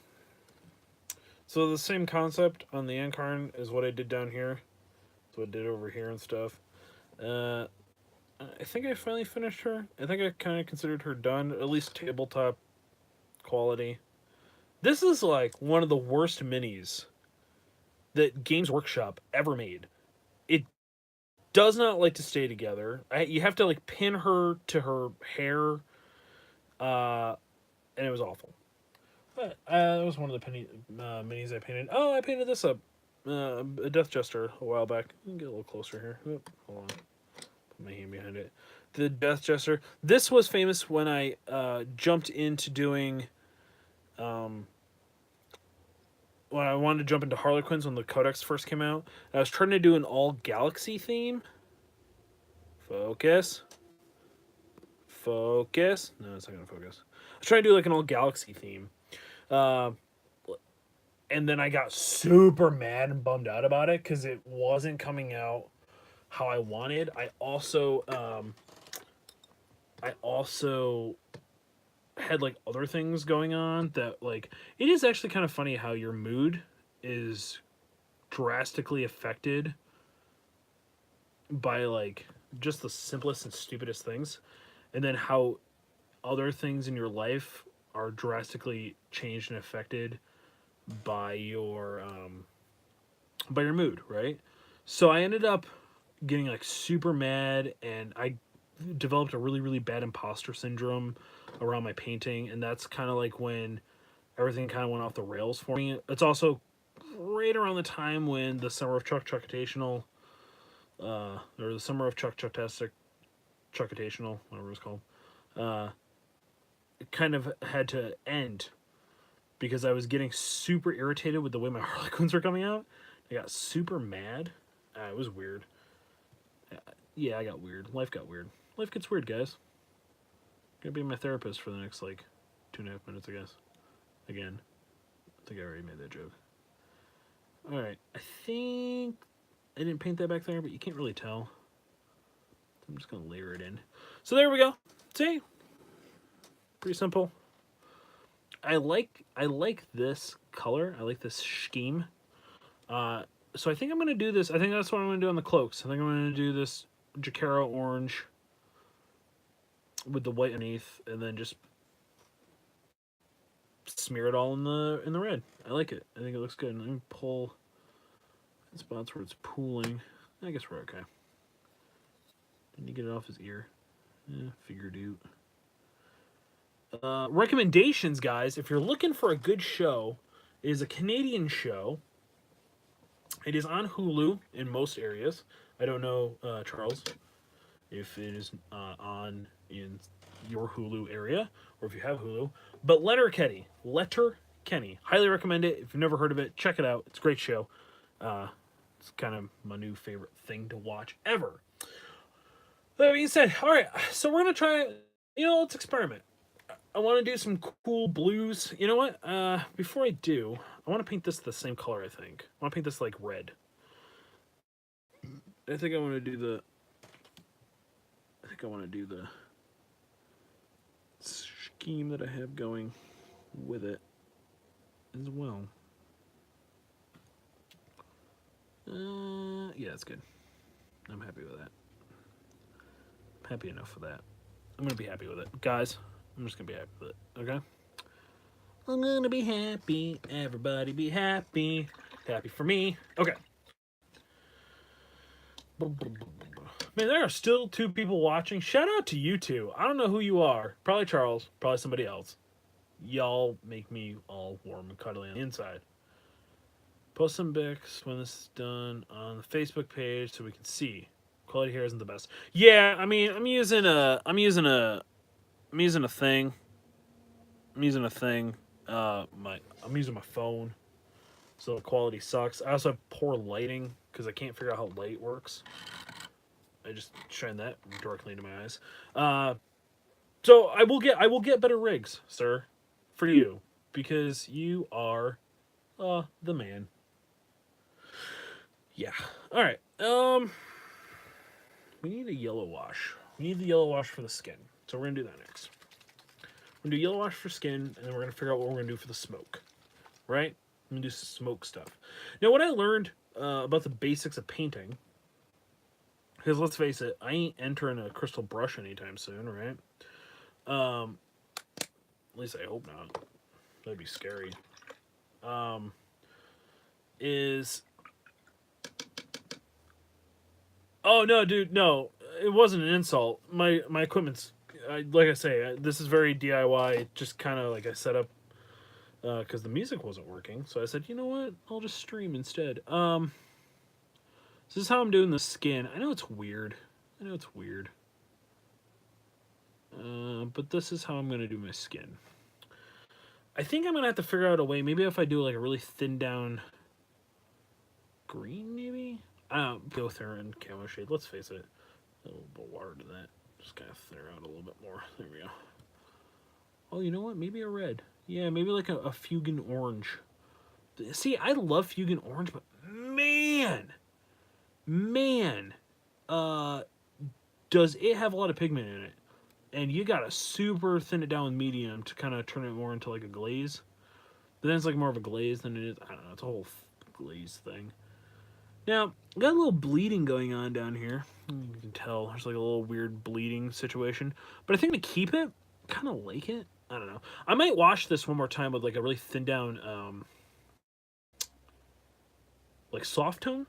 Speaker 1: So the same concept on the Ankarn is what I did down here. That's what I did over here and stuff. I think I finally finished her. I think I kind of considered her done, at least tabletop quality. This is like one of the worst minis that Games Workshop ever made. It does not like to stay together. You have to like pin her to her hair, and it was awful. But that was one of the minis I painted. Oh, I painted this up, a Death Jester a while back. Get a little closer here. Oop, hold on, put my hand behind it. The Death Jester. This was famous when I jumped into doing. When I wanted to jump into Harlequins when the Codex first came out, I was trying to do an all galaxy theme. Focus. No, it's not gonna focus. I was trying to do like an all galaxy theme. And then I got super mad and bummed out about it because it wasn't coming out how I wanted. I also had like other things going on that like it is actually kind of funny how your mood is drastically affected by like just the simplest and stupidest things, and then how other things in your life are drastically changed and affected by your mood, right? So I ended up getting like super mad, and I developed a really bad imposter syndrome around my painting, and that's kind of like when everything kind of went off the rails for me. It's also right around the time when the Summer of Chuckitational, or the Summer of Chucktastic, Chuckitational, whatever it's called, it kind of had to end because I was getting super irritated with the way my Harlequins were coming out. I got super mad. It was weird. Yeah, I got weird. Life got weird. Life gets weird, guys. Gonna be my therapist for the next, like, 2.5 minutes, I guess. Again. I think I already made that joke. Alright, I think I didn't paint that back there, but you can't really tell. I'm just gonna layer it in. So there we go. See? Pretty simple. I like this color. I like this scheme. So I think I'm gonna do this. I think that's what I'm gonna do on the cloaks. I think I'm gonna do this Jakaro orange with the white underneath, and then just smear it all in the red. I like it. I think it looks good. Let me pull spots where it's pooling. I guess we're okay. Didn't you get it off his ear? Yeah, figured out. Recommendations, guys. If you're looking for a good show, it is a Canadian show. It is on Hulu in most areas. I don't know, Charles, if it is on in your Hulu area or if you have Hulu. But Letterkenny, highly recommend it. If you've never heard of it, check it out. It's a great show. It's kind of my new favorite thing to watch ever. That being said, all right, so we're gonna try. Let's experiment. I want to do some cool blues. You know what? Before I do, I want to paint this the same color, I think. I want to paint this like red. I think I want to do the scheme that I have going with it as well. Yeah, that's good. I'm happy with that. Happy enough with that. I'm gonna be happy with it, guys. I'm just gonna be happy with it. Okay. I'm gonna be happy. Everybody be happy. Happy for me. Okay. Man, there are still 2 people watching. Shout out to you 2. I don't know who you are. Probably Charles. Probably somebody else. Y'all make me all warm and cuddly on the inside. Post some pics when this is done on the Facebook page so we can see. Quality here isn't the best. Yeah, I mean, I'm using a thing. I'm using a thing. I'm using my phone, so the quality sucks. I also have poor lighting because I can't figure out how light works. I just shine that directly into my eyes. So I will get better rigs, sir, for you because you are, the man. Yeah. All right. We need a yellow wash. We need the yellow wash for the skin. So we're gonna do that next. We're gonna do yellow wash for skin, and then we're gonna figure out what we're gonna do for the smoke. Right? I'm gonna do some smoke stuff. Now, what I learned about the basics of painting, because let's face it, I ain't entering a crystal brush anytime soon, right? At least I hope not. That'd be scary. Is Oh no, dude, no. It wasn't an insult. My equipment's like I say, this is very DIY. Just kind of like I set up because the music wasn't working. So I said, you know what? I'll just stream instead. This is how I'm doing the skin. I know it's weird. I know it's weird. But this is how I'm gonna do my skin. I think I'm gonna have to figure out a way. Maybe if I do like a really thin down green, maybe. I don't go through and camo shade. Let's face it, a little bit of water to that. Just kind of thin her out a little bit more. There we go. Oh, you know what? Maybe a red. Yeah, maybe like a Fugan orange. See, I love Fugan orange, but man, does it have a lot of pigment in it? And you gotta super thin it down with medium to kind of turn it more into like a glaze. But then it's like more of a glaze than it is. I don't know. It's a whole glaze thing. Now, got a little bleeding going on down here. You can tell there's like a little weird bleeding situation. But I think to keep it, kind of like it. I don't know. I might wash this one more time with like a really thin down, like soft tone.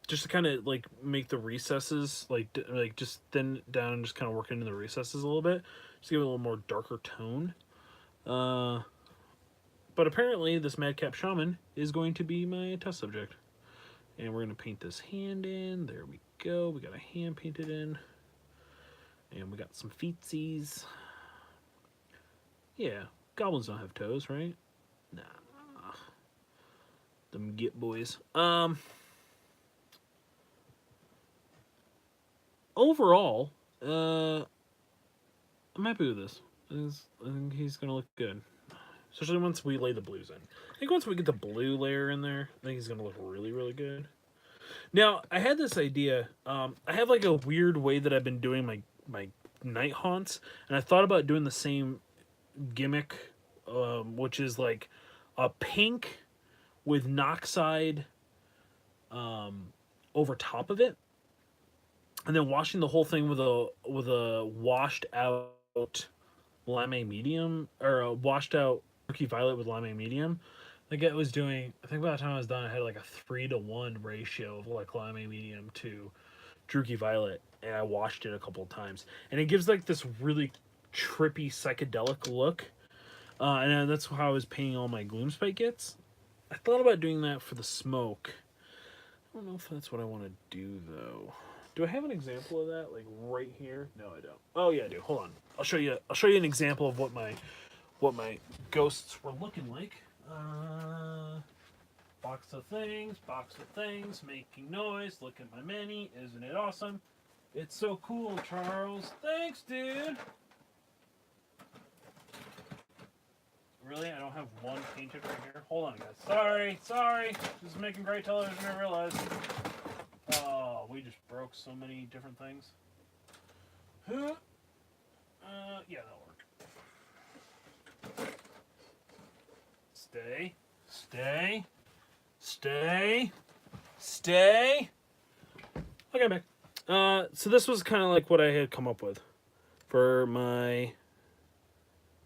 Speaker 1: Just to kind of like make the recesses, like just thin down and just kind of work into the recesses a little bit. Just give it a little more darker tone. But apparently this Madcap Shaman is going to be my test subject. And we're going to paint this hand in. There we go. We got a hand painted in. And we got some feetsies. Yeah, goblins don't have toes, right? Nah. Them get boys. Overall, I'm happy with this. I think he's going to look good. Especially once we lay the blues in. I think once we get the blue layer in there, I think he's going to look really, really good. Now, I had this idea. I have like a weird way that I've been doing my night haunts. And I thought about doing the same gimmick, which is like a pink with Noxide over top of it. And then washing the whole thing with a washed out lame medium, or a washed out Murky Violet with lame medium. Like it was doing, I think by the time I was done, I had like a 3-to-1 ratio of like lame medium to Druchii Violet, and I washed it a couple of times, and it gives like this really trippy psychedelic look. And that's how I was painting all my Gloomspite kits. I thought about doing that for the smoke. I don't know if that's what I want to do though. Do I have an example of that, like right here? No, I don't. Oh yeah, I do. Hold on. I'll show you an example of what my ghosts were looking like. Box of things, making noise. Look at my mini. Isn't it awesome? It's so cool, Charles. Thanks, dude. Really? I don't have one painted right here? Hold on, guys. Sorry. Just making great television, I realize. Oh, we just broke so many different things. Yeah, that'll work. Stay. Stay. Okay, back. So this was kind of like what I had come up with for my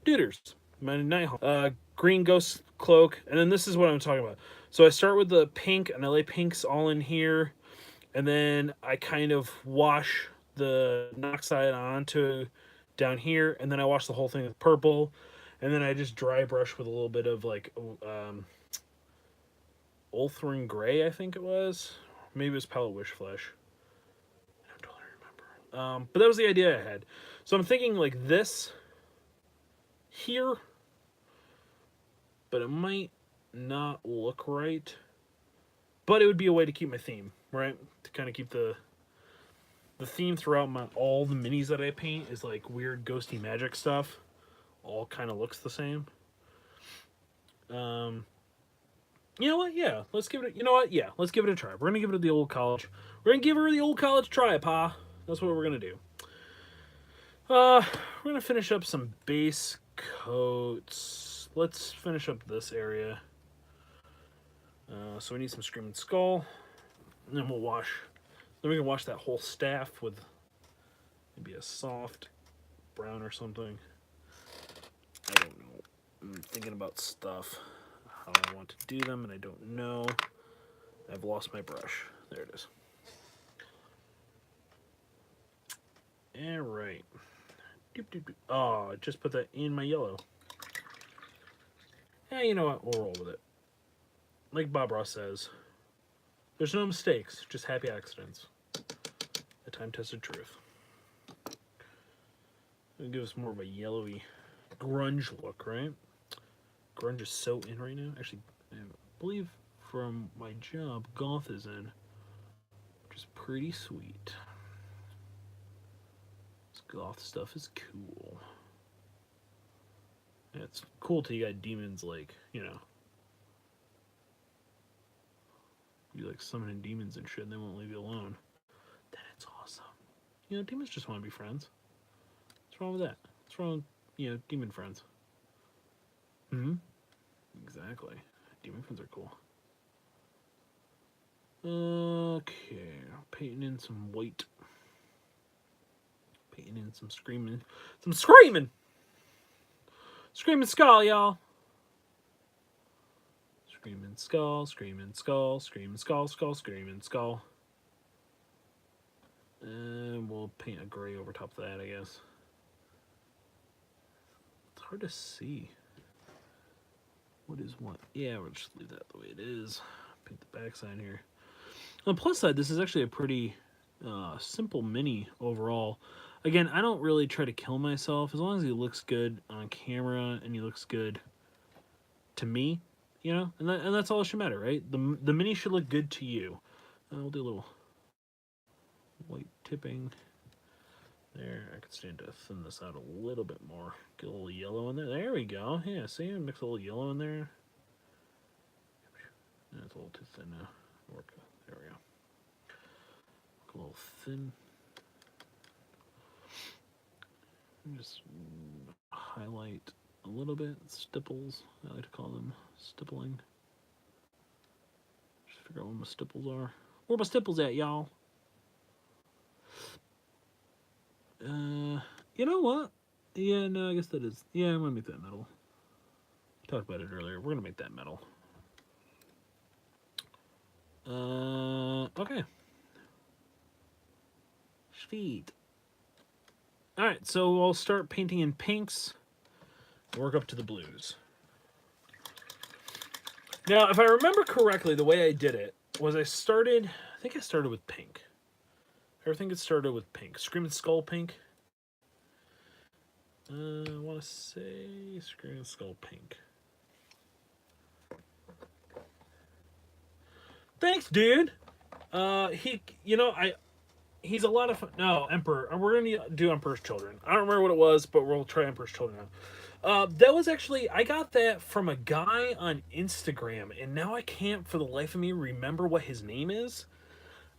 Speaker 1: Duders, my Nighthawk. Green ghost cloak, and then this is what I'm talking about. So I start with the pink, and I lay pinks all in here, and then I kind of wash the Noxide onto down here, and then I wash the whole thing with purple, and then I just dry brush with a little bit of like Ulthrin Gray, I think it was. Maybe it was Palette Wish Flesh. I don't totally remember. But that was the idea I had. So I'm thinking like this here, but it might not look right. But it would be a way to keep my theme, right? To kind of keep the theme throughout all the minis that I paint is like weird ghosty magic stuff. All kind of looks the same. You know what? Yeah, let's give it. You know what? Yeah, let's give it a try. We're gonna give it the old college. We're gonna give her the old college try, pa. That's what we're gonna do. We're gonna finish up some base coats. Let's finish up this area. So we need some Screaming Skull, and then we'll wash. Then we can wash that whole staff with maybe a soft brown or something. I don't know. I'm thinking about stuff, how I want to do them, and I don't know. I've lost my brush. There it is. All right. Oh, I just put that in my yellow. Yeah, you know what? We'll roll with it. Like Bob Ross says, there's no mistakes, just happy accidents. A time-tested truth. It'll give us more of a yellowy grunge look, right? Grunge is so in right now. Actually, I believe from my job, goth is in, which is pretty sweet. This goth stuff is cool. Yeah, it's cool till you got demons like, you know, you like summoning demons and shit and they won't leave you alone. Then it's awesome. You know, demons just want to be friends. What's wrong with that? What's wrong with, you know, demon friends? Exactly. Demon friends are cool. Okay, painting in some white. Painting in some screaming. Screaming skull, y'all. Screaming skull, screaming skull, screaming skull, screaming skull. And we'll paint a gray over top of that, I guess. It's hard to see. What is what? Yeah, we'll just leave that the way it is. Paint the backside here. On the plus side, this is actually a pretty simple mini overall. Again, I don't really try to kill myself. As long as he looks good on camera and he looks good to me, you know? And that's all that should matter, right? The mini should look good to you. I'll do a little white tipping. There, I could stand to thin this out a little bit more. Get a little yellow in there. There we go. Yeah, see, I mix a little yellow in there. That's a little too thin now. There we go. A little thin. Just highlight a little bit. Stipples, I like to call them. Stippling. Just figure out where my stipples are. Where my stipples at, y'all? You know what? Yeah, no, I guess that is. Yeah, I'm gonna make that metal. Talked about it earlier. We're gonna make that metal. Okay. Sweet. Alright, so I'll start painting in pinks and work up to the blues. Now, if I remember correctly, the way I did it was I think I started with pink. Everything gets started with pink. Screaming Skull pink. I want to say Screaming Skull pink. Thanks, dude. He's a lot of fun. No, Emperor. We're gonna do Emperor's Children. I don't remember what it was, but we'll try Emperor's Children now. That was actually, I got that from a guy on Instagram, and now I can't for the life of me remember what his name is.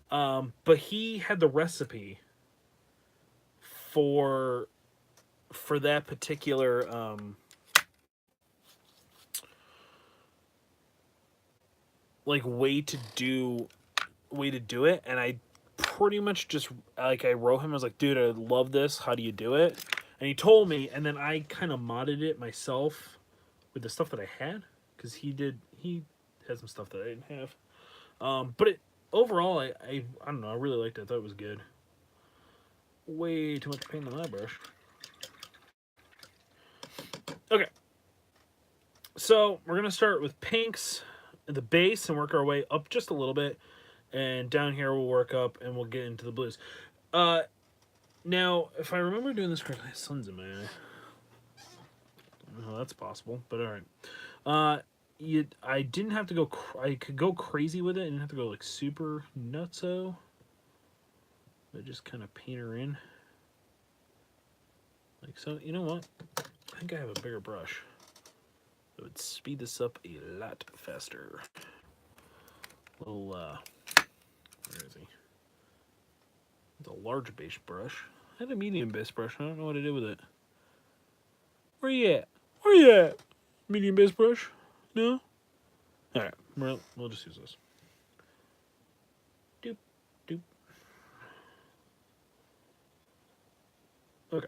Speaker 1: But he had the recipe for that particular like way to do way to do it, and I pretty much just, like, I wrote him, I was like, dude, I love this, how do you do it? And he told me, and then I kind of modded it myself with the stuff that I had, because he had some stuff that I didn't have. But it overall, I don't know, I really liked it. I thought it was good. Way too much paint on that brush. Okay, so we're gonna start with pinks at the base and work our way up just a little bit, and down here we'll work up and we'll get into the blues. Now, if I remember doing this correctly, sun's in my eye. I don't know how that's possible, but all right. I didn't have to go. I could go crazy with it. I didn't have to go like super nutso. I just kind of paint her in, like so. You know what? I think I have a bigger brush. It would speed this up a lot faster. Little where is he? It's a large base brush. I had a medium base brush. I don't know what to do with it. Where you at? Where you at? Medium base brush? No? Alright, we'll just use this. Doop, doop. Okay.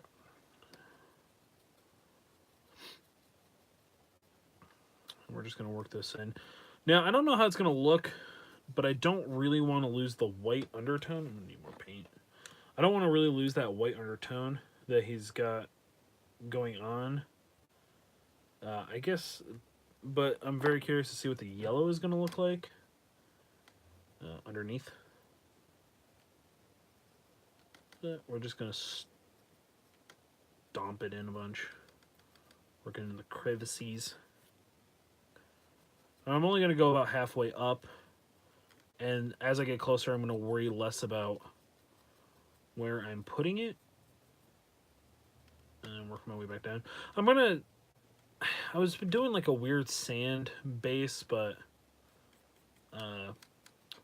Speaker 1: We're just going to work this in. Now, I don't know how it's going to look, but I don't really want to lose the white undertone. I'm going to need more paint. I don't want to really lose that white undertone that he's got going on. I guess, but I'm very curious to see what the yellow is going to look like underneath. But we're just going to stomp it in a bunch. Working in the crevices. I'm only going to go about halfway up, and as I get closer, I'm going to worry less about where I'm putting it, and work my way back down. I was doing like a weird sand base, but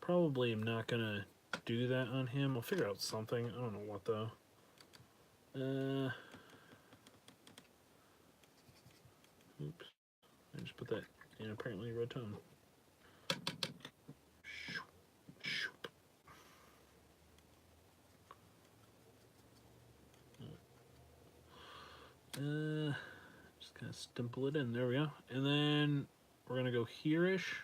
Speaker 1: probably am not going to do that on him. I'll figure out something. I don't know what, though. Oops. I just put that in apparently red tone. Just kind of stipple it in. There we go. And then we're going to go here-ish.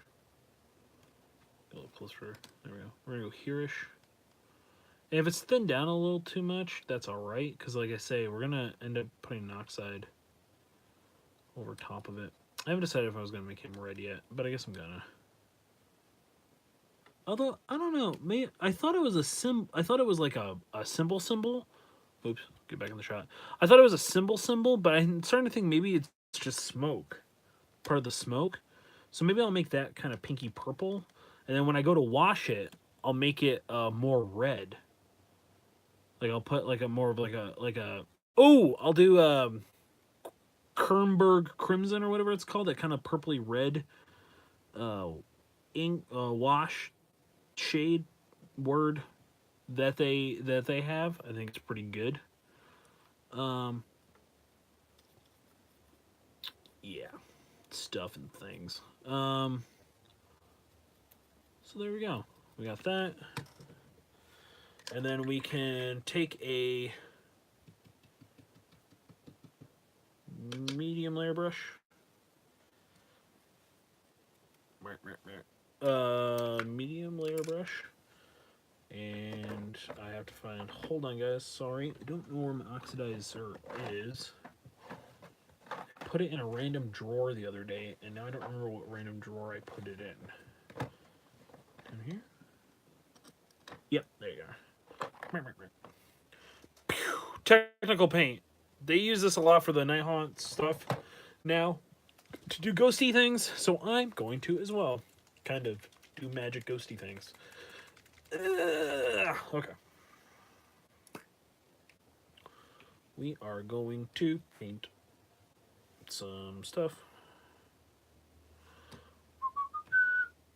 Speaker 1: A little closer. There we go. We're going to go here-ish. And if it's thinned down a little too much, that's alright. Because like I say, we're going to end up putting an oxide over top of it. I haven't decided if I was going to make him red yet, but I guess I'm going to. Although, I don't know. I thought it was a I thought it was like a symbol. Oops, get back in the shot. I thought it was a symbol, but I'm starting to think maybe it's just smoke. Part of the smoke. So maybe I'll make that kind of pinky purple. And then when I go to wash it, I'll make it more red. Like I'll put like a more of like a oh, I'll do Kernberg Crimson or whatever it's called, that kind of purpley red ink wash shade word that they have. I think it's pretty good. Yeah, stuff and things. So there we go. We got that. And then we can take a medium layer brush. Medium layer brush. And I have to find, hold on guys, sorry. I don't know where my oxidizer is. I put it in a random drawer the other day, and now I don't remember what random drawer I put it in. Down here? Yep, there you are. Technical paint. They use this a lot for the Nighthaunt stuff now to do ghosty things, so I'm going to as well. Kind of do magic ghosty things. Okay. We are going to paint some stuff.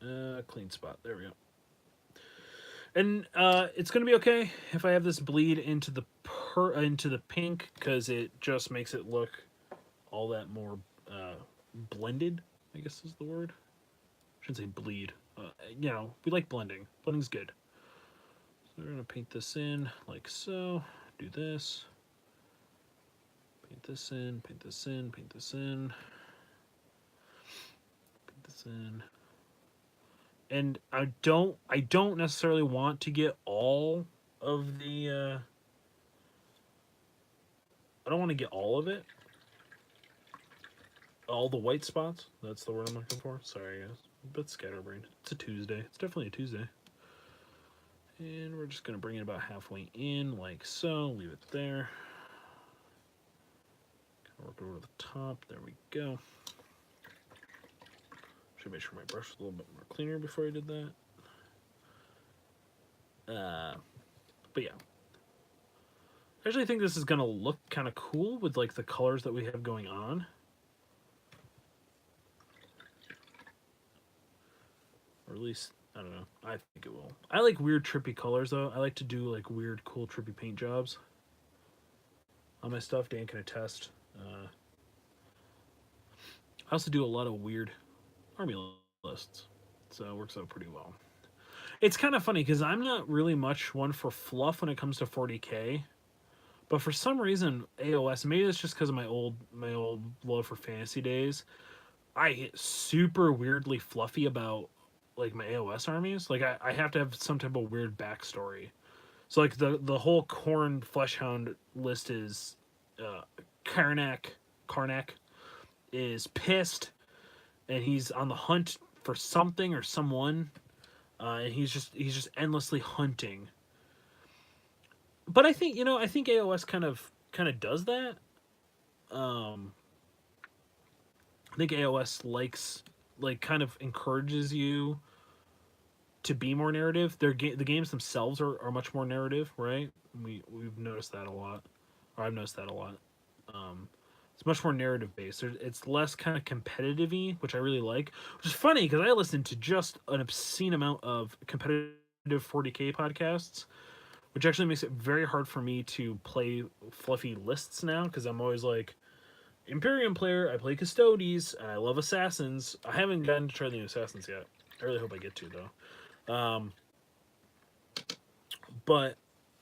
Speaker 1: Clean spot. There we go. And it's gonna be okay if I have this bleed into the pink, because it just makes it look all that more blended, I guess is the word. shouldn't say bleed. You know, we like blending. Blending's good. So we're gonna paint this in like so. Do this. Paint this in. Paint this in. Paint this in. Paint this in. And I don't necessarily want to get all of the. I don't want to get all of it. All the white spots. That's the word I'm looking for. Sorry, guys. A bit scatterbrained. It's a Tuesday. It's definitely a Tuesday. And we're just going to bring it about halfway in, like so. Leave it there. Work over the top. There we go. Should make sure my brush was a little bit more cleaner before I did that. But yeah. I actually think this is going to look kind of cool with like the colors that we have going on. Or at least, I don't know. I think it will. I like weird, trippy colors, though. I like to do, like, weird, cool, trippy paint jobs on my stuff. Dan can attest. I also do a lot of weird army lists, so it works out pretty well. It's kind of funny, because I'm not really much one for fluff when it comes to 40K, but for some reason, AOS, maybe it's just because of my old love for fantasy days, I get super weirdly fluffy about like my AOS armies. Like I have to have some type of weird backstory. So like the whole Khorne Fleshhound list is Karnak is pissed and he's on the hunt for something or someone. And he's just endlessly hunting. But I think AOS kind of does that. I think AOS kind of encourages you to be more narrative. The games themselves are much more narrative, right? We've noticed that a lot, or I've noticed that a lot. It's much more narrative based. It's less kind of competitive-y, which I really like. Which is funny because I listen to just an obscene amount of competitive 40K podcasts, which actually makes it very hard for me to play fluffy lists now because I'm always like, Imperium player, I play Custodes, and I love Assassins. I haven't gotten to try the new Assassins yet. I really hope I get to, though. But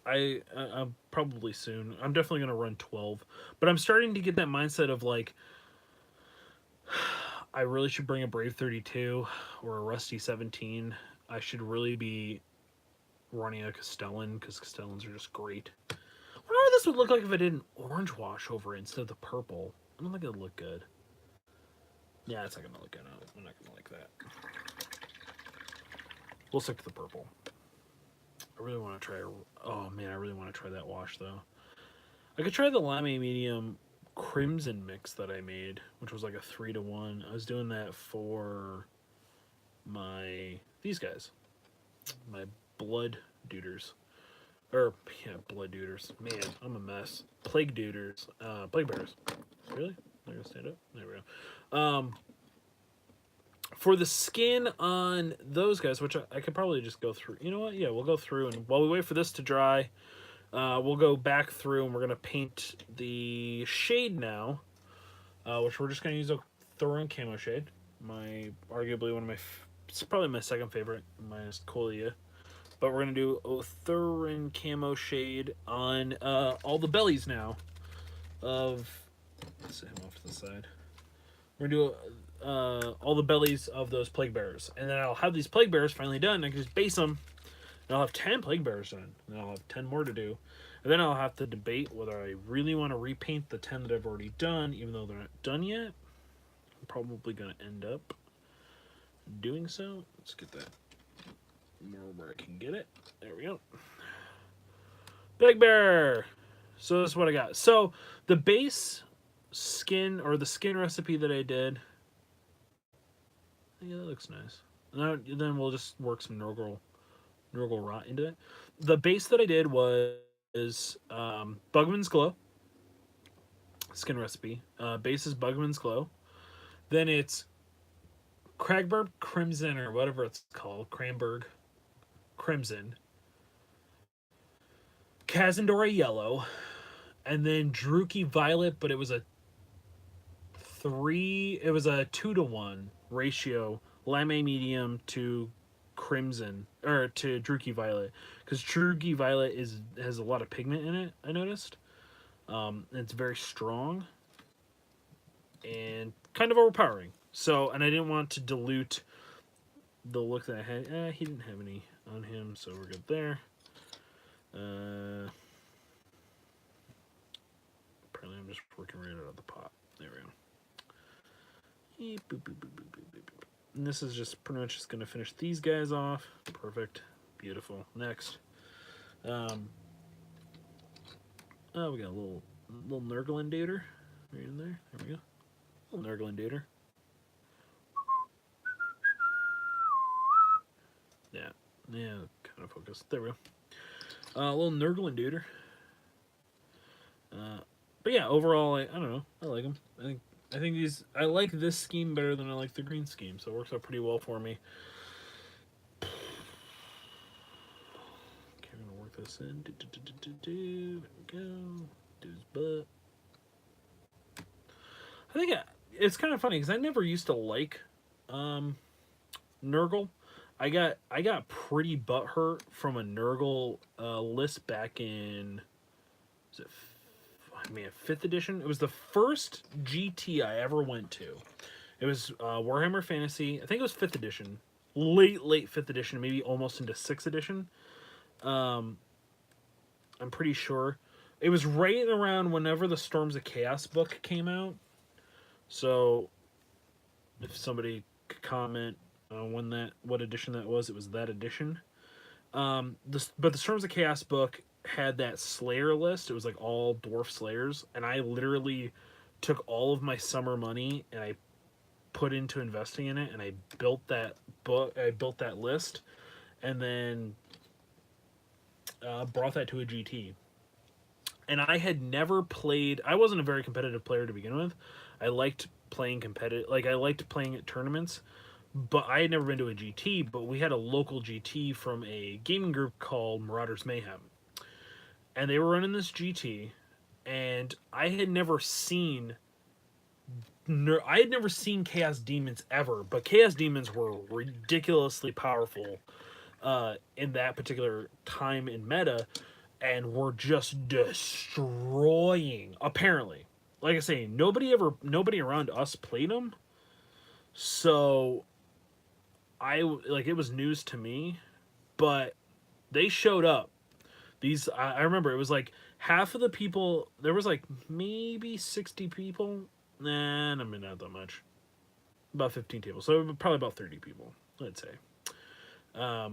Speaker 1: I'm probably soon. I'm definitely going to run 12. But I'm starting to get that mindset of, like, I really should bring a Brave 32 or a Rusty 17. I should really be running a Castellan, because Castellans are just great. I wonder what this would look like if I did an orange wash over it instead of the purple. I don't think it'd look good. Yeah, it's not gonna look good. I'm not gonna like that. We'll stick to the purple. I really want to try. Oh man, I really want to try that wash though. I could try the Lame Medium Crimson mix that I made, which was like a 3-to-1. I was doing that for these guys, my blood duders. Or, yeah, blood duders. Man, I'm a mess. Plague duders. Plague bears. Really? They're gonna stand up? There we go. For the skin on those guys, which I could probably just go through. You know what? Yeah, we'll go through, and while we wait for this to dry, we'll go back through, and we're gonna paint the shade now, which we're just gonna use a Thorin Camo shade. Arguably one of it's probably my second favorite, minus Colia. But we're going to do Thorin Camo shade on all the bellies now of... Let's set him off to the side. We're going to do all the bellies of those Plague Bearers. And then I'll have these Plague Bearers finally done. I can just base them. And I'll have 10 Plague Bearers done. And I'll have 10 more to do. And then I'll have to debate whether I really want to repaint the 10 that I've already done, even though they're not done yet. I'm probably going to end up doing so. Let's get that more where I can get it. There we go. Big Bear. So this is what I got. So the base skin, or the skin recipe that I did, yeah, that looks nice. And then we'll just work some Nurgle rot into it. The base that I did was Bugman's Glow skin recipe. Base is Bugman's Glow. Then it's Cragberg Crimson, or whatever it's called, Cranberg Crimson, Kazandora Yellow, and then Druchii Violet, but it was a 2-to-1 ratio Lame Medium to Crimson, or to Druchii Violet, because Druchii Violet has a lot of pigment in it, I noticed. It's very strong and kind of overpowering. So, and I didn't want to dilute the look that I had. He didn't have any on him, so we're good there. Apparently I'm just working right out of the pot. There we go. And this is just pretty much just going to finish these guys off. Perfect. Beautiful. Next. Oh, we got a little Nurgle right in there. There we go. Little Nurgle. Yeah, kind of focus. There we go. A little Nurgle. But yeah, overall, I don't know. I like them. I think I like this scheme better than I like the green scheme, so it works out pretty well for me. Okay, I'm gonna work this in. There we go. Do his butt. I think it's kind of funny because I never used to like Nurgle. I got pretty butthurt from a Nurgle list back in, was it 5th edition? It was the first GT I ever went to. It was Warhammer Fantasy. I think it was 5th edition, late 5th edition, maybe almost into 6th edition. I'm pretty sure it was right around whenever the Storms of Chaos book came out. So, if somebody could comment what edition that was, it was that edition. But the Storms of Chaos book had that Slayer list. It was like all dwarf slayers, and I literally took all of my summer money and I put into investing in it, and I built that book. I built that list, and then brought that to a GT. And I had never played. I wasn't a very competitive player to begin with. I liked playing competitive. Like, I liked playing at tournaments, but I had never been to a GT. But we had a local GT from a gaming group called Marauders Mayhem, and they were running this GT, and I had never seen Chaos Demons ever, but Chaos Demons were ridiculously powerful in that particular time in meta, and were just destroying. Apparently, like I say, nobody around us played them, so it was news to me, but they showed up. I remember it was like half of the people. There was like maybe 60 people. Nah, I mean, not that much. About 15 tables, so probably about 30 people, let's say. I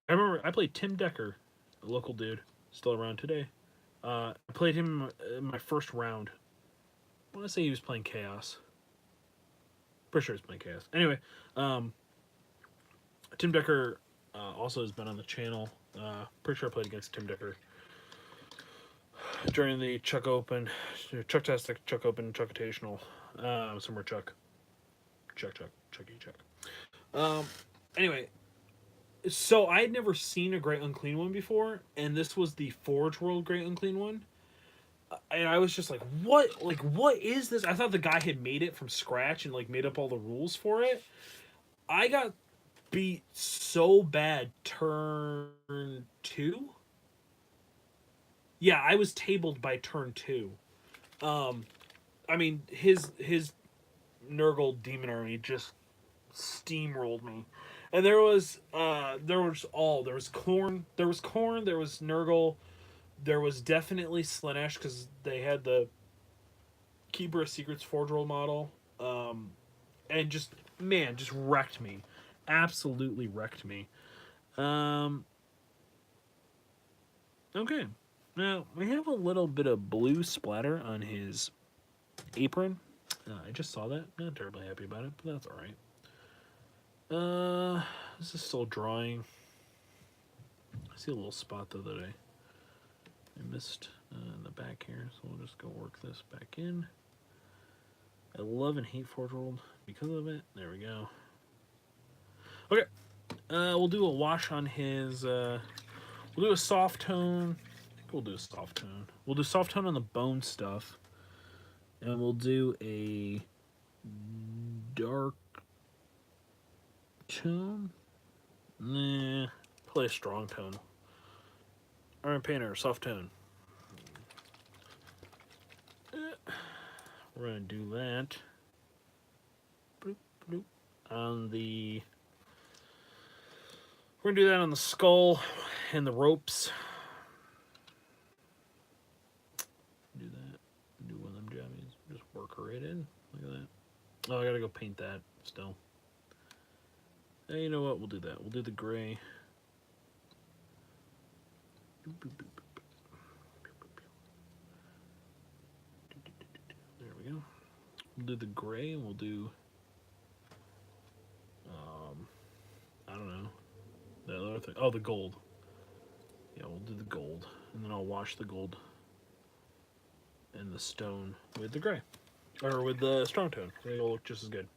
Speaker 1: remember I played Tim Decker, a local dude, still around today. I played him in my first round. I want to say he was playing Chaos. Pretty sure he's playing Chaos. Anyway, Tim Decker also has been on the channel. Pretty sure I played against Tim Decker during the Chuck Open, Chucktastic, Chuck Open, Chuckitational, somewhere Chuck. Anyway, so I had never seen a Great Unclean One before, and this was the Forge World Great Unclean One. And I was just like, what? Like, what is this? I thought the guy had made it from scratch and, like, made up all the rules for it. I got beat so bad turn 2. Yeah, I was tabled by turn 2. I mean, his Nurgle demon army just steamrolled me. And there was Khorne, there was Nurgle, there was definitely Slaanesh, because they had the Keeper of Secrets Forge World model, and just wrecked me, absolutely wrecked me. Okay, now we have a little bit of blue splatter on his apron. I just saw that. Not terribly happy about it, but that's all right. This is still drying. I see a little spot though that I missed in the back here, so we'll just go work this back in. I love and hate Forge World because of it. There we go. Okay, we'll do a wash on his. We'll do a soft tone. I think we'll do a soft tone. We'll do soft tone on the bone stuff, and we'll do a dark tone? Nah, play a strong tone. Iron Painter, soft tone. We're gonna do that. Bloop, bloop. On the, we're gonna do that on the skull and the ropes. Do that. Do one of them jammies. Just work her right in. Look at that. Oh, I gotta go paint that still. Hey, you know what? We'll do that. We'll do the gray. There we go. We'll do the gray and we'll do, I don't know, that other thing. Oh, the gold. Yeah, we'll do the gold. And then I'll wash the gold and the stone with the gray. Or with the strong tone. It'll look just as good.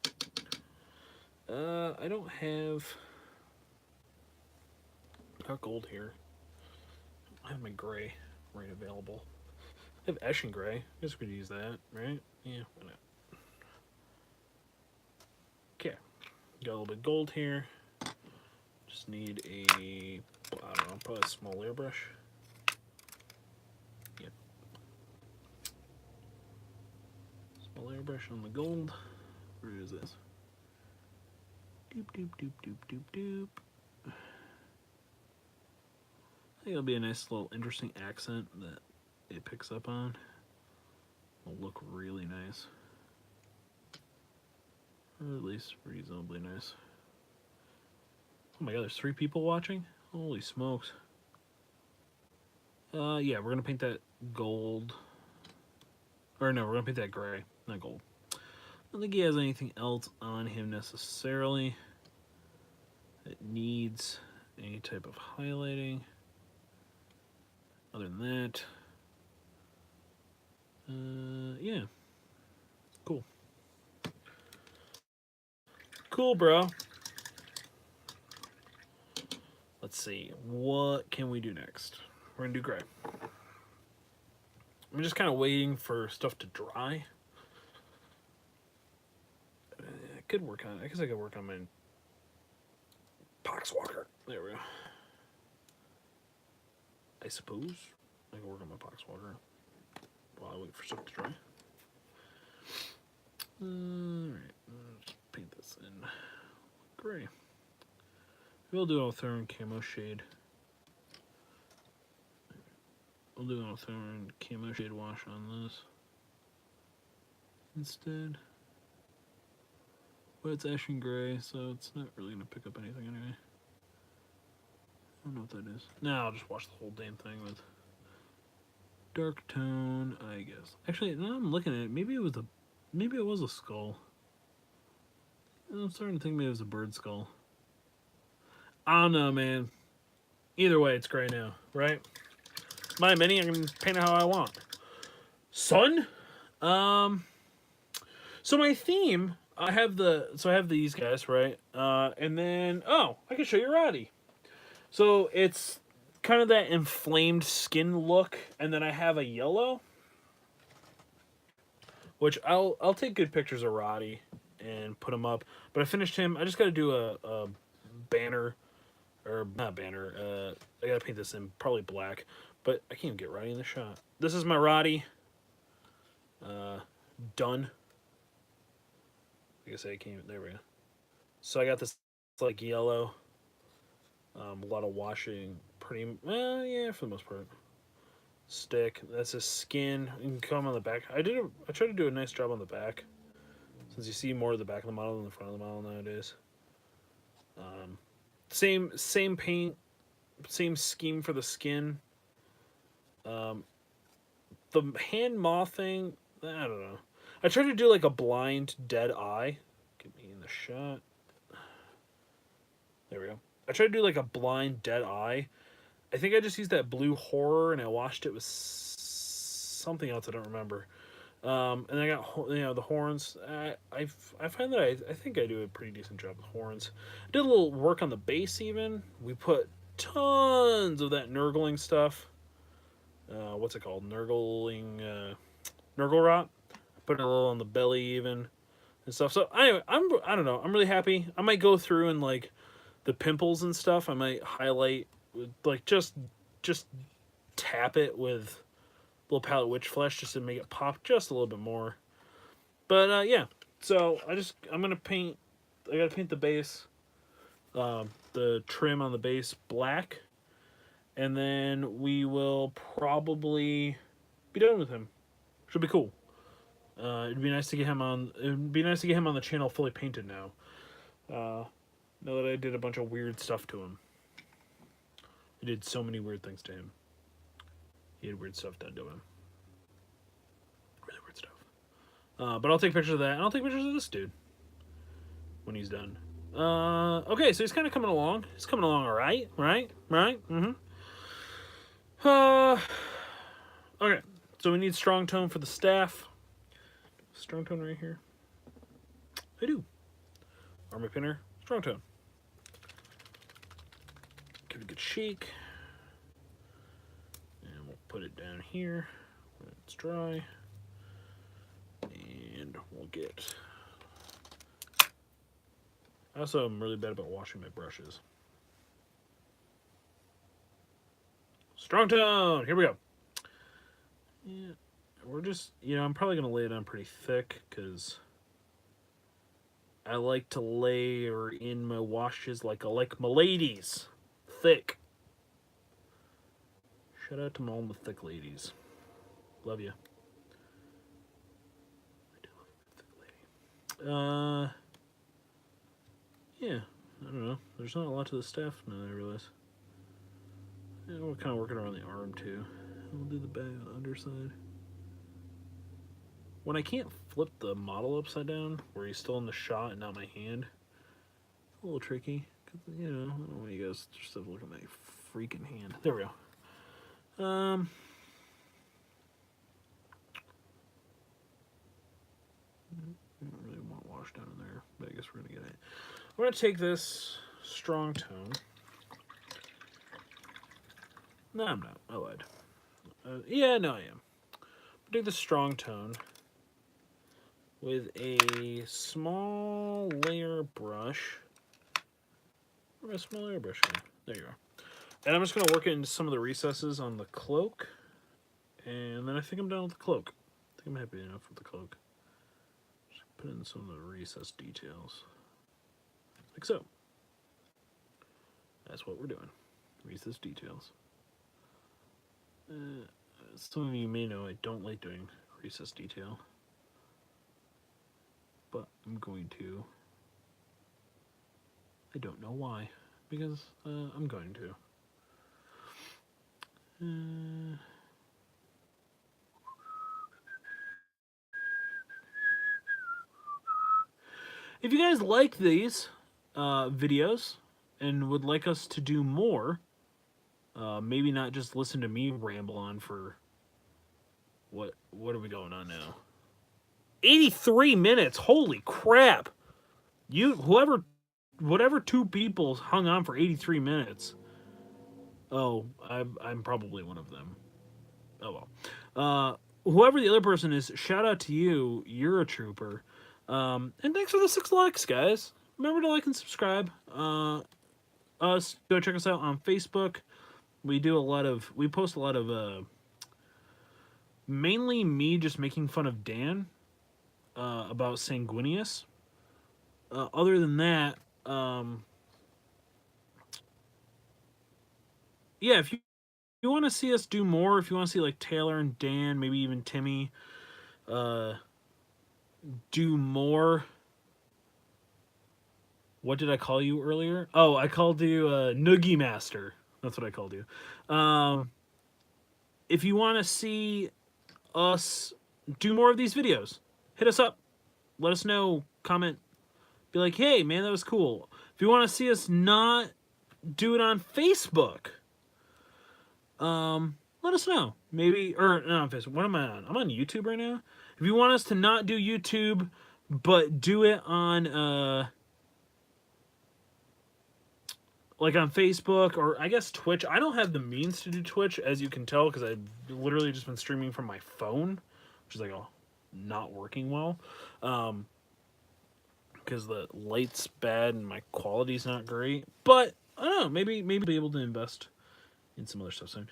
Speaker 1: I don't have... got gold here. I have my gray right available. I have Eshin gray. I guess we could use that, right? Yeah, why not? Okay. Got a little bit of gold here. Just need a, I don't know, probably a small airbrush. Yep. Small airbrush on the gold. Where is this? Doop, doop, doop, doop, doop, doop. I think it'll be a nice little interesting accent that it picks up on. It'll look really nice. Or at least reasonably nice. Oh my god, there's 3 people watching? Holy smokes. Yeah, we're gonna paint that gold. Or no, we're gonna paint that gray, not gold. I don't think he has anything else on him necessarily that needs any type of highlighting. Other than that, yeah, cool. Cool, bro. Let's see, what can we do next? We're gonna do gray. I'm just kind of waiting for stuff to dry. I could work on, I guess I could work on my Poxwalker. There we go. I suppose I can work on my Poxwalker while I wait for stuff to dry. Alright, let's paint this in gray. We'll do Eltharian camo shade. We'll do an Eltharian camo shade wash on this instead. But it's Eshin gray, so it's not really going to pick up anything anyway. I don't know what that is. Now I'll just wash the whole damn thing with dark tone, I guess. Actually, now I'm looking at it, maybe it was a skull. I'm starting to think maybe it was a bird skull. I don't know, man. Either way, it's gray now, right? My mini, I can paint it how I want. Son? So my theme, I have these guys, right? And then, oh, I can show you Roddy. So it's kind of that inflamed skin look, and then I have a yellow, which I'll take good pictures of Roddy and put him up. But I finished him. I just got to do a banner, or not banner. I got to paint this in probably black, but I can't even get Roddy in the shot. This is my Roddy. Done. Like I say, I can't. There we go. So I got this like yellow. A lot of washing, pretty, yeah, for the most part. Stick, that's his skin. You can come on the back. I tried to do a nice job on the back, since you see more of the back of the model than the front of the model nowadays. Same paint, same scheme for the skin. The hand moth thing, I don't know. I tried to do like a blind dead eye. Get me in the shot. There we go. I tried to do like a blind dead eye. I think I just used that blue horror and I washed it with something else I don't remember. And I got, the horns. I find that I think I do a pretty decent job with horns. I did a little work on the base even. We put tons of that Nurgling stuff. What's it called? Nurgle rot. Put it a little on the belly even. and stuff. So anyway, I don't know. I'm really happy. I might go through and like the pimples and stuff. I might highlight with like just tap it with a little palette witch flesh just to make it pop just a little bit more. But yeah, so I'm gonna paint. I gotta paint the base, the trim on the base black, and then we will probably be done with him. Should be cool. It'd be nice to get him on. It'd be nice to get him on the channel fully painted now. Now that I did a bunch of weird stuff to him. I did so many weird things to him. He had weird stuff done to him. Really weird stuff. But I'll take pictures of that, and I'll take pictures of this dude when he's done. Okay, so he's kind of coming along. He's coming along all right, right? Mm-hmm. Okay, so we need strong tone for the staff. Strong tone right here. I do. Army pinner, strong tone. Give it a good shake. And we'll put it down here when it's dry. And we'll get... I also am really bad about washing my brushes. Strong tone! Here we go. Yeah, we're just... I'm probably going to lay it on pretty thick because I like to layer in my washes like I like my ladies. Thick. Shout out to all the thick ladies. Love you. I do love a thick lady. Yeah, I don't know. There's not a lot to the staff now, I realize. Yeah, we're kind of working around the arm too. We'll do the back, the underside. When I can't flip the model upside down, where he's still in the shot and not my hand, a little tricky. Cause, I don't want you guys just to look at my freaking hand. There we go. Don't really want wash down in there, but I guess we're gonna get it. I'm gonna take this strong tone. No, I'm not. I lied. Yeah, no, I am. Take the strong tone with a small layer brush. Where's my small layer brush go? There you are. And I'm just going to work it into some of the recesses on the cloak. And then I think I'm done with the cloak. I think I'm happy enough with the cloak. Just put in some of the recess details. Like so. That's what we're doing. Recess details. Some of you may know I don't like doing recess detail, but I'm going to. I don't know why, because I'm going to. If you guys like these videos and would like us to do more, maybe not just listen to me ramble on for what are we going on now? 83 minutes. Holy crap. Whatever two people hung on for 83 minutes. Oh, I'm probably one of them. Oh well. Whoever the other person is, shout out to you. You're a trooper. And thanks for the 6 likes, guys. Remember to like and subscribe. Go check us out on Facebook. We post a lot of mainly me just making fun of Dan about Sanguinius. Other than that, yeah, if you want to see us do more, if you want to see like Taylor and Dan, maybe even Timmy, do more. What did I call you earlier? Oh, I called you Noogie Master. That's what I called you. If you want to see us do more of these videos, hit us up. Let us know. Comment. Be like, hey, man, that was cool. If you want to see us not do it on Facebook, let us know. Maybe, or not on Facebook. What am I on? I'm on YouTube right now. If you want us to not do YouTube, but do it on, like on Facebook, or I guess Twitch. I don't have the means to do Twitch, as you can tell, because I've literally just been streaming from my phone, which is like not working well. because the light's bad and my quality's not great. But I don't know. Maybe be able to invest in some other stuff soon.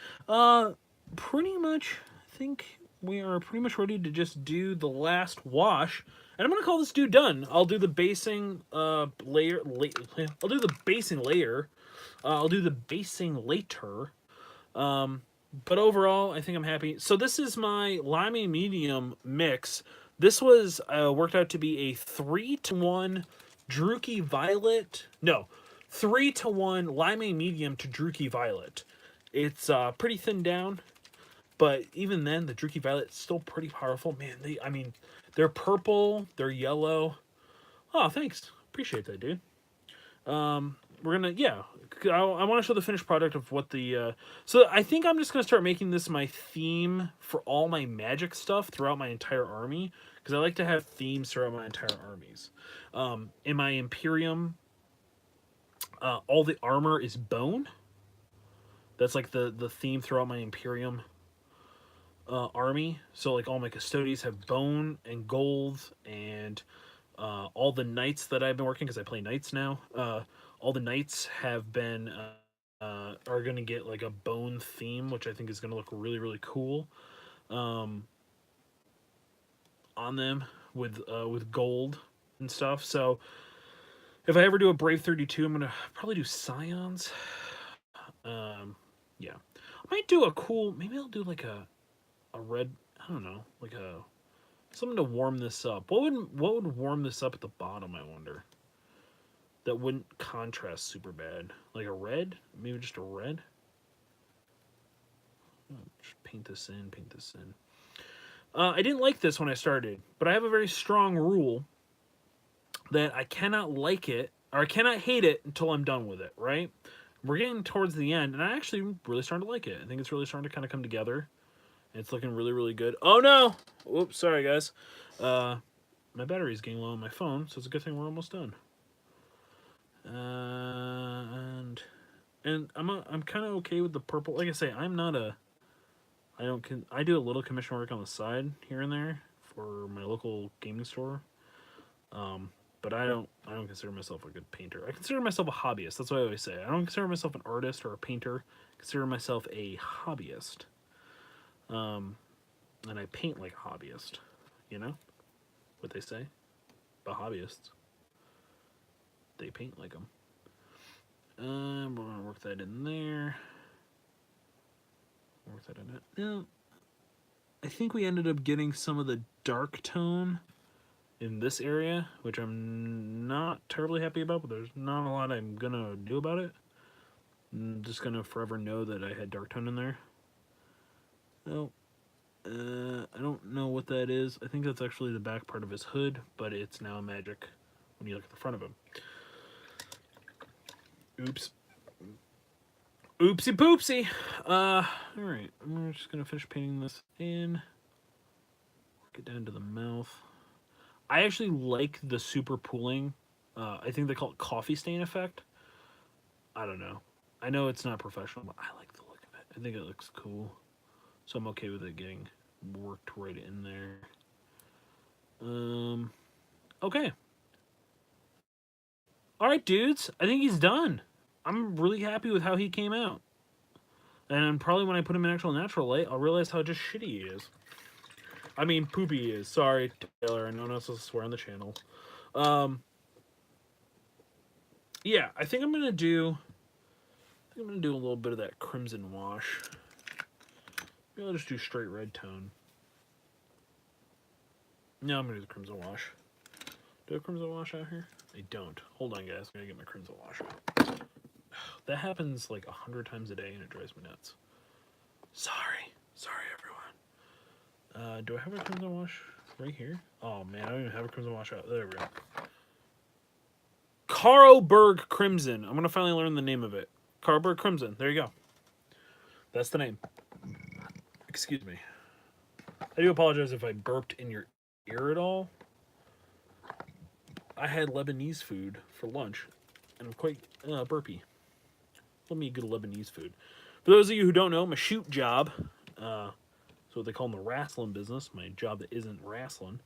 Speaker 1: Pretty much. I think we are pretty much ready to just do the last wash, and I'm gonna call this dude done. I'll do the basing layer. I'll do the basing layer. I'll do the basing later. But overall, I think I'm happy. So this is my Limey Medium mix. This was worked out to be a 3-to-1 Druchii Violet. No, 3-to-1 Limey Medium to Druchii Violet. It's pretty thinned down, but even then, the Druchii Violet is still pretty powerful. Man, they're purple, they're yellow. Oh, thanks. Appreciate that, dude. We're gonna, yeah, I want to show the finished product of what the so I think I'm just gonna start making this my theme for all my magic stuff throughout my entire army, because I like to have themes throughout my entire armies. In my Imperium, all the armor is bone. That's like the theme throughout my Imperium army. So like all my custodians have bone and gold, and all the knights that I've been working, because I play knights now, all the knights have been are going to get like a bone theme, which I think is going to look really, really cool on them with gold and stuff. So if I ever do a Brave 32, I'm going to probably do Scions. Yeah. I might do a cool, maybe I'll do like a red, I don't know, like something to warm this up. What would warm this up at the bottom, I wonder? That wouldn't contrast super bad. Like a red? Maybe just a red? Just paint this in. I didn't like this when I started, but I have a very strong rule that I cannot like it, or I cannot hate it until I'm done with it, right? We're getting towards the end, and I actually really starting to like it. I think it's really starting to kind of come together. It's looking really, really good. Oh, no! Oops, sorry, guys. My battery's getting low on my phone, so it's a good thing we're almost done. And I'm kind of okay with the purple. Like I say, I'm not a... I do a little commission work on the side here and there for my local gaming store. But I don't consider myself a good painter. I consider myself a hobbyist. That's what I always say. I don't consider myself an artist or a painter. I consider myself a hobbyist. And I paint like a hobbyist. You know what they say about hobbyists? They paint like them. We're gonna work that in there. Work that in it. Now, I think we ended up getting some of the dark tone in this area, which I'm not terribly happy about, but there's not a lot I'm gonna do about it. I'm just gonna forever know that I had dark tone in there. Well, I don't know what that is. I think that's actually the back part of his hood, but it's now magic when you look at the front of him. Oops. Oopsie poopsie. Alright, we're just gonna finish painting this in. Get down to the mouth. I actually like the super pooling. I think they call it coffee stain effect. I don't know. I know it's not professional, but I like the look of it. I think it looks cool. So I'm okay with it getting worked right in there. Okay. Alright, dudes. I think he's done. I'm really happy with how he came out. And probably when I put him in actual natural light, I'll realize how just shitty he is. I mean, poopy he is. Sorry, Taylor. I know not supposed to swear on the channel. Yeah, I think I'm gonna do a little bit of that crimson wash. Maybe I'll just do straight red tone. No, I'm gonna do the crimson wash. Do I have crimson wash out here? I don't. Hold on, guys. I'm gonna get my crimson wash out. That happens like 100 times a day, and it drives me nuts. Sorry, everyone. Do I have a crimson wash right here? Oh man, I don't even have a crimson wash out. There we go. Carlsberg Crimson. I'm gonna finally learn the name of it. Carlsberg Crimson. There you go. That's the name. Excuse me. I do apologize if I burped in your ear at all. I had Lebanese food for lunch, and I'm quite burpy. Let me get a Lebanese food. For those of you who don't know, my shoot job, so what they call in the wrestling business, my job that isn't wrestling,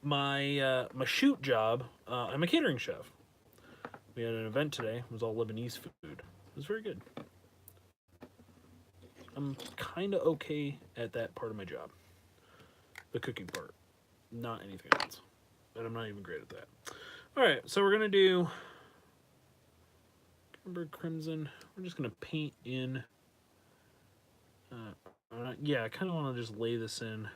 Speaker 1: my shoot job, I'm a catering chef. We had an event today. It was all Lebanese food. It was very good. I'm kind of okay at that part of my job. The cooking part. Not anything else. And I'm not even great at that. Alright, so we're going to do Crimson. We're just going to paint in. Yeah, I kind of want to just lay this in.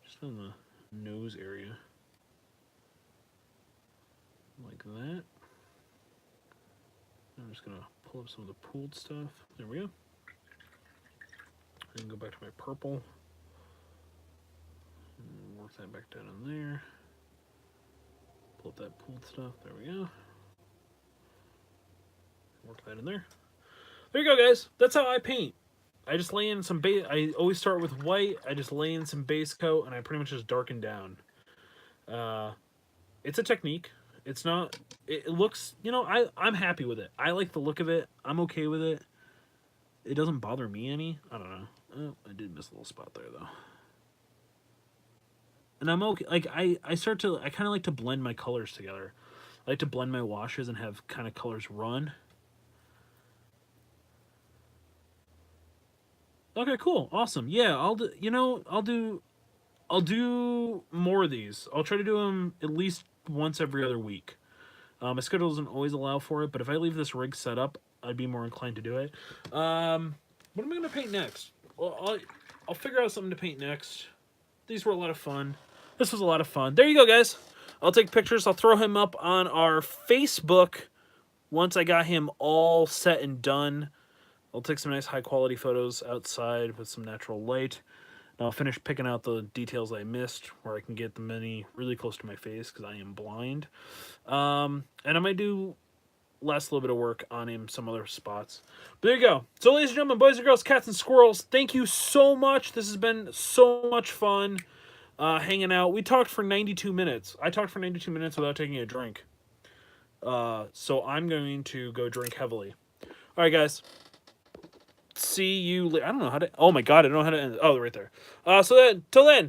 Speaker 1: Just on the nose area. Like that. I'm just going to pull up some of the pooled stuff. There we go. And go back to my purple. And work that back down in there. Pull up that pooled stuff. There we go. Work that in there. There you go, guys. That's how I paint. I just lay in some base. I always start with white. I just lay in some base coat, and I pretty much just darken down. It's a technique. It's not. It looks. You know, I'm happy with it. I like the look of it. I'm okay with it. It doesn't bother me any. I don't know. Oh, I did miss a little spot there though. And I'm okay. Like I kind of like to blend my colors together. I like to blend my washes and have kind of colors run. Okay, cool, awesome. Yeah, I'll do more of these. I'll try to do them at least once every other week. My schedule doesn't always allow for it, but if I leave this rig set up, I'd be more inclined to do it. What am I gonna paint next? Well, I'll figure out something to paint next. These were a lot of fun. This was a lot of fun. There you go, guys. I'll take pictures. I'll throw him up on our Facebook once I got him all set and done. I'll take some nice high-quality photos outside with some natural light. And I'll finish picking out the details I missed where I can get the mini really close to my face because I am blind. And I might do last little bit of work on him some other spots. But there you go. So ladies and gentlemen, boys and girls, cats and squirrels, thank you so much. This has been so much fun hanging out. We talked for 92 minutes. I talked for 92 minutes without taking a drink. So I'm going to go drink heavily. All right, guys. See you later. I don't know how to. Oh my god, I don't know how to end. Oh, right there. So then, till then.